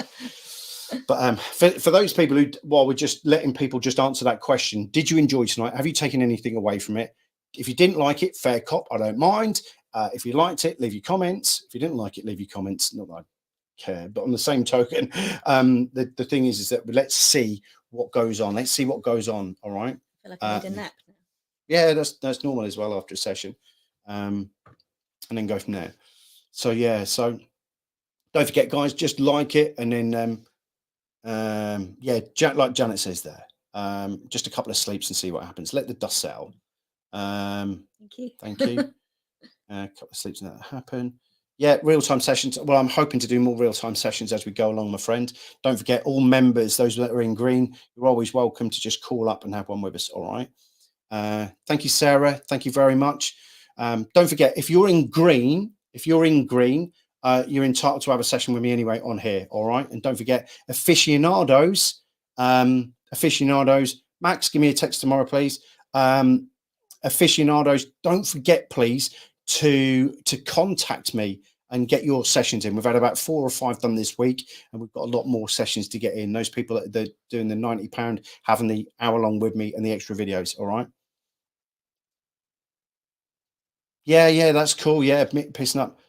But for those people who, while we're just letting people just answer that question, did you enjoy tonight? Have you taken anything away from it? If you didn't like it, fair cop, I don't mind. If you liked it, leave your comments. If you didn't like it, leave your comments. Not that I care, but on the same token, the thing is that let's see what goes on. Let's see what goes on. All right. I feel like I need a nap now. Yeah, that's normal as well after a session, and then go from there. So yeah, so don't forget, guys, just like it, and then yeah, like Janet says there, just a couple of sleeps and see what happens. Let the dust settle. Thank you. A couple of sleeps and that happen. Yeah, real-time sessions. Well, I'm hoping to do more real-time sessions as we go along, my friend. Don't forget, all members, those that are in green, you're always welcome to just call up and have one with us. All right. Thank you, Sarah. Thank you very much. Don't forget, if you're in green, you're entitled to have a session with me anyway on here. All right. And don't forget, aficionados, Max, give me a text tomorrow, please. Aficionados, don't forget, please, to contact me and get your sessions in. We've had about 4 or 5 done this week, and we've got a lot more sessions to get in. Those people that are doing the £90, having the hour long with me and the extra videos. All right. Yeah, that's cool. Yeah, pissing up.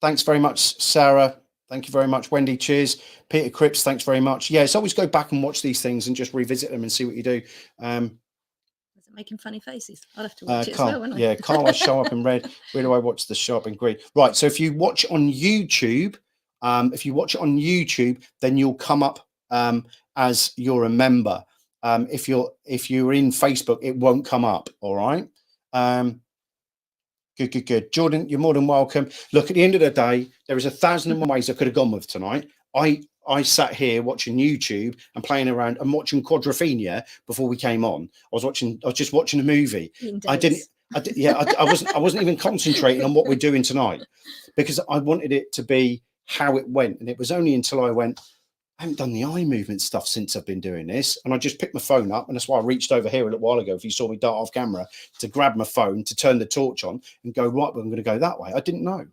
Thanks very much, Sarah. Thank you very much, Wendy. Cheers. Peter Cripps, thanks very much. Yeah, it's always go back and watch these things and just revisit them and see what you do. Is it making funny faces? I'll have to watch it Carl, as well, won't I? yeah, Carl, I show up in red. Where do I watch the shop in green? Right. So if you watch on YouTube, then you'll come up as you're a member. If you're in Facebook, it won't come up. All right. Good. Jordan, you're more than welcome. Look, at the end of the day, there is 1,001 ways I could have gone with tonight. I sat here watching YouTube and playing around and watching Quadrophenia before we came on. I was just watching a movie. I wasn't even concentrating on what we're doing tonight, because I wanted it to be how it went. And it was only until I went, I haven't done the eye movement stuff since I've been doing this. And I just picked my phone up, and that's why I reached over here a little while ago, if you saw me dart off camera, to grab my phone, to turn the torch on and go, right, well, I'm going to go that way. I didn't know.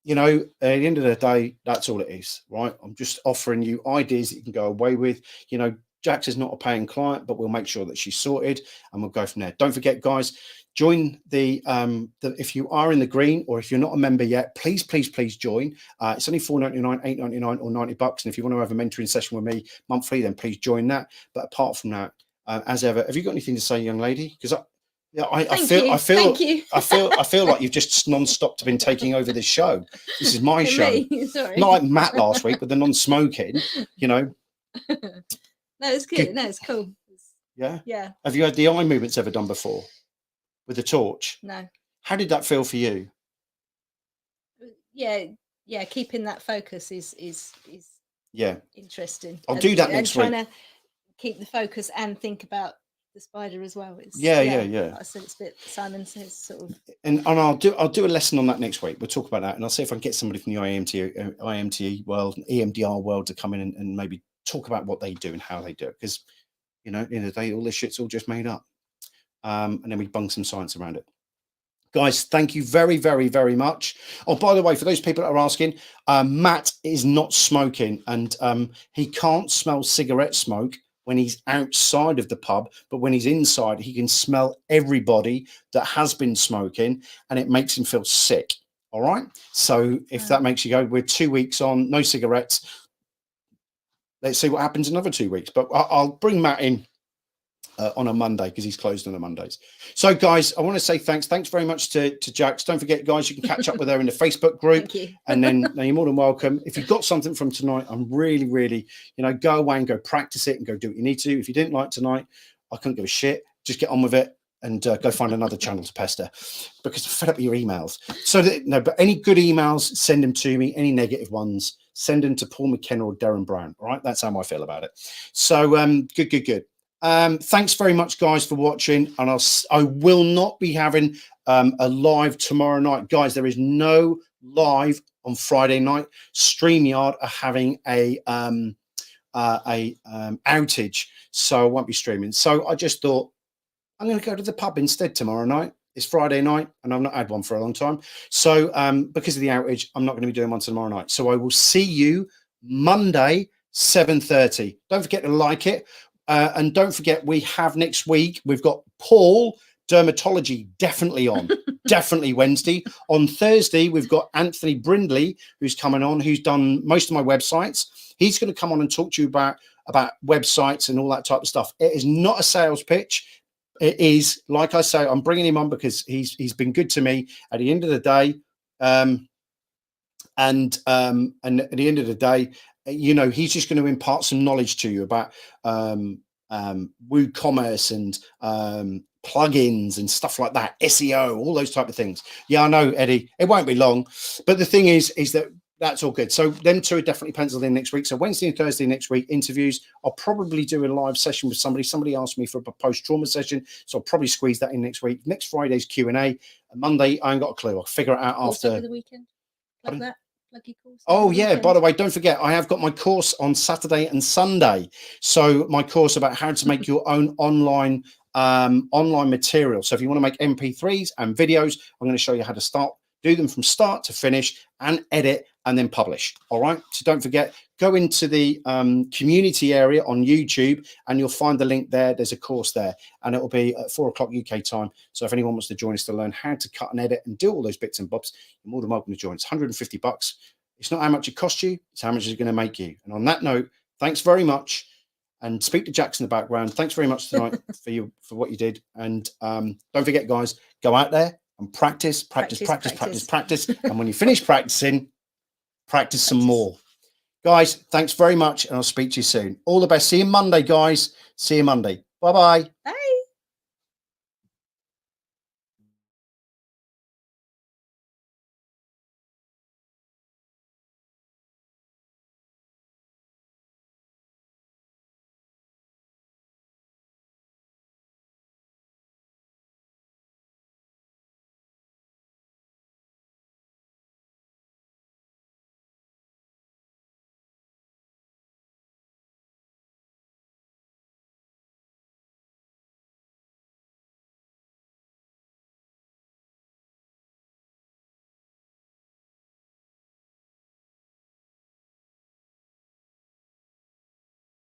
You know, at the end of the day, that's all it is, right? I'm just offering you ideas that you can go away with. You know, Jax is not a paying client, but we'll make sure that she's sorted, and we'll go from there. Don't forget, guys, join the if you are in the green, or if you're not a member yet, please join. It's only $4.99, $8.99, or $90. And if you want to have a mentoring session with me monthly, then please join that. But apart from that, as ever, have you got anything to say, young lady? Because I feel like you've just non-stop been taking over this show. This is my show. Sorry. Not like Matt last week with the non-smoking, you know. No, it's good. No, it's cool. Yeah. Have you had the eye movements ever done before with the torch? No. How did that feel for you? Yeah. Keeping that focus is interesting. I'll do that next week. Trying to keep the focus and think about the spider as well. Yeah. I said it's a bit Simon says sort of. And I'll do a lesson on that next week. We'll talk about that, and I'll see if I can get somebody from the IMT world, EMDR world, to come in and maybe talk about what they do and how they do it. Because, you know, at the end of the day, all this shit's all just made up. And then we bung some science around it. Guys, thank you very, very, very much. Oh, by the way, for those people that are asking, Matt is not smoking, and he can't smell cigarette smoke when he's outside of the pub, but when he's inside, he can smell everybody that has been smoking, and it makes him feel sick. All right. So if that makes you go, we're 2 weeks on, no cigarettes. Let's see what happens another 2 weeks. But I'll bring Matt in on a Monday, because he's closed on the Mondays. So, guys, I want to say thanks. Thanks very much to Jax. Don't forget, guys, you can catch up with her in the Facebook group. Thank you. And then you're more than welcome. If you've got something from tonight, I'm really, really, you know, go away and go practice it and go do what you need to. If you didn't like tonight, I couldn't give a shit. Just get on with it and go find another channel to pester, because I'm fed up with your emails. So, but any good emails, send them to me. Any negative ones, send them to Paul McKenna or Darren Brown. All right. That's how I feel about it. So, good. Thanks very much, guys, for watching, and I will not be having a live tomorrow night, guys. There is no live on Friday night. StreamYard are having a outage, so I won't be streaming. So I just thought I'm going to go to the pub instead tomorrow night. It's Friday night, and I've not had one for a long time. So because of the outage, I'm not going to be doing one tomorrow night. So I will see you Monday, 7:30. Don't forget to like it. And don't forget, we have next week, we've got Paul Dermatology definitely on, definitely Wednesday. On Thursday, we've got Anthony Brindley, who's coming on, who's done most of my websites. He's going to come on and talk to you about websites and all that type of stuff. It is not a sales pitch. It is, like I say, I'm bringing him on because he's been good to me at the end of the day. And at the end of the day, you know, he's just going to impart some knowledge to you about WooCommerce and plugins and stuff like that, SEO, all those type of things. Yeah, I know, Eddie, it won't be long, but the thing is that's all good. So them two are definitely penciled in next week. So Wednesday and Thursday next week, interviews. I'll probably do a live session with somebody. Somebody asked me for a post-trauma session, so I'll probably squeeze that in next week. Next Friday's Q&A. Monday, I ain't got a clue. I'll figure it out after the weekend. Like that. Course. Oh yeah, by the way, don't forget, I have got my course on Saturday and Sunday. So my course about how to make your own online online material. So if you want to make MP3s and videos, I'm going to show you how to do them from start to finish and edit and then publish. All right. So don't forget, go into the community area on YouTube and you'll find the link there. There's a course there and it will be at 4 o'clock UK time. So if anyone wants to join us to learn how to cut and edit and do all those bits and bobs, you're more than welcome to join. It's $150. It's not how much it costs you, it's how much it's going to make you. And on that note, thanks very much. And speak to Jackson in the background. Thanks very much tonight for what you did. And don't forget, guys, go out there and practice. And when you finish practicing, practice some more. Guys, thanks very much. And I'll speak to you soon. All the best. See you Monday, guys. See you Monday. Bye-bye. Bye.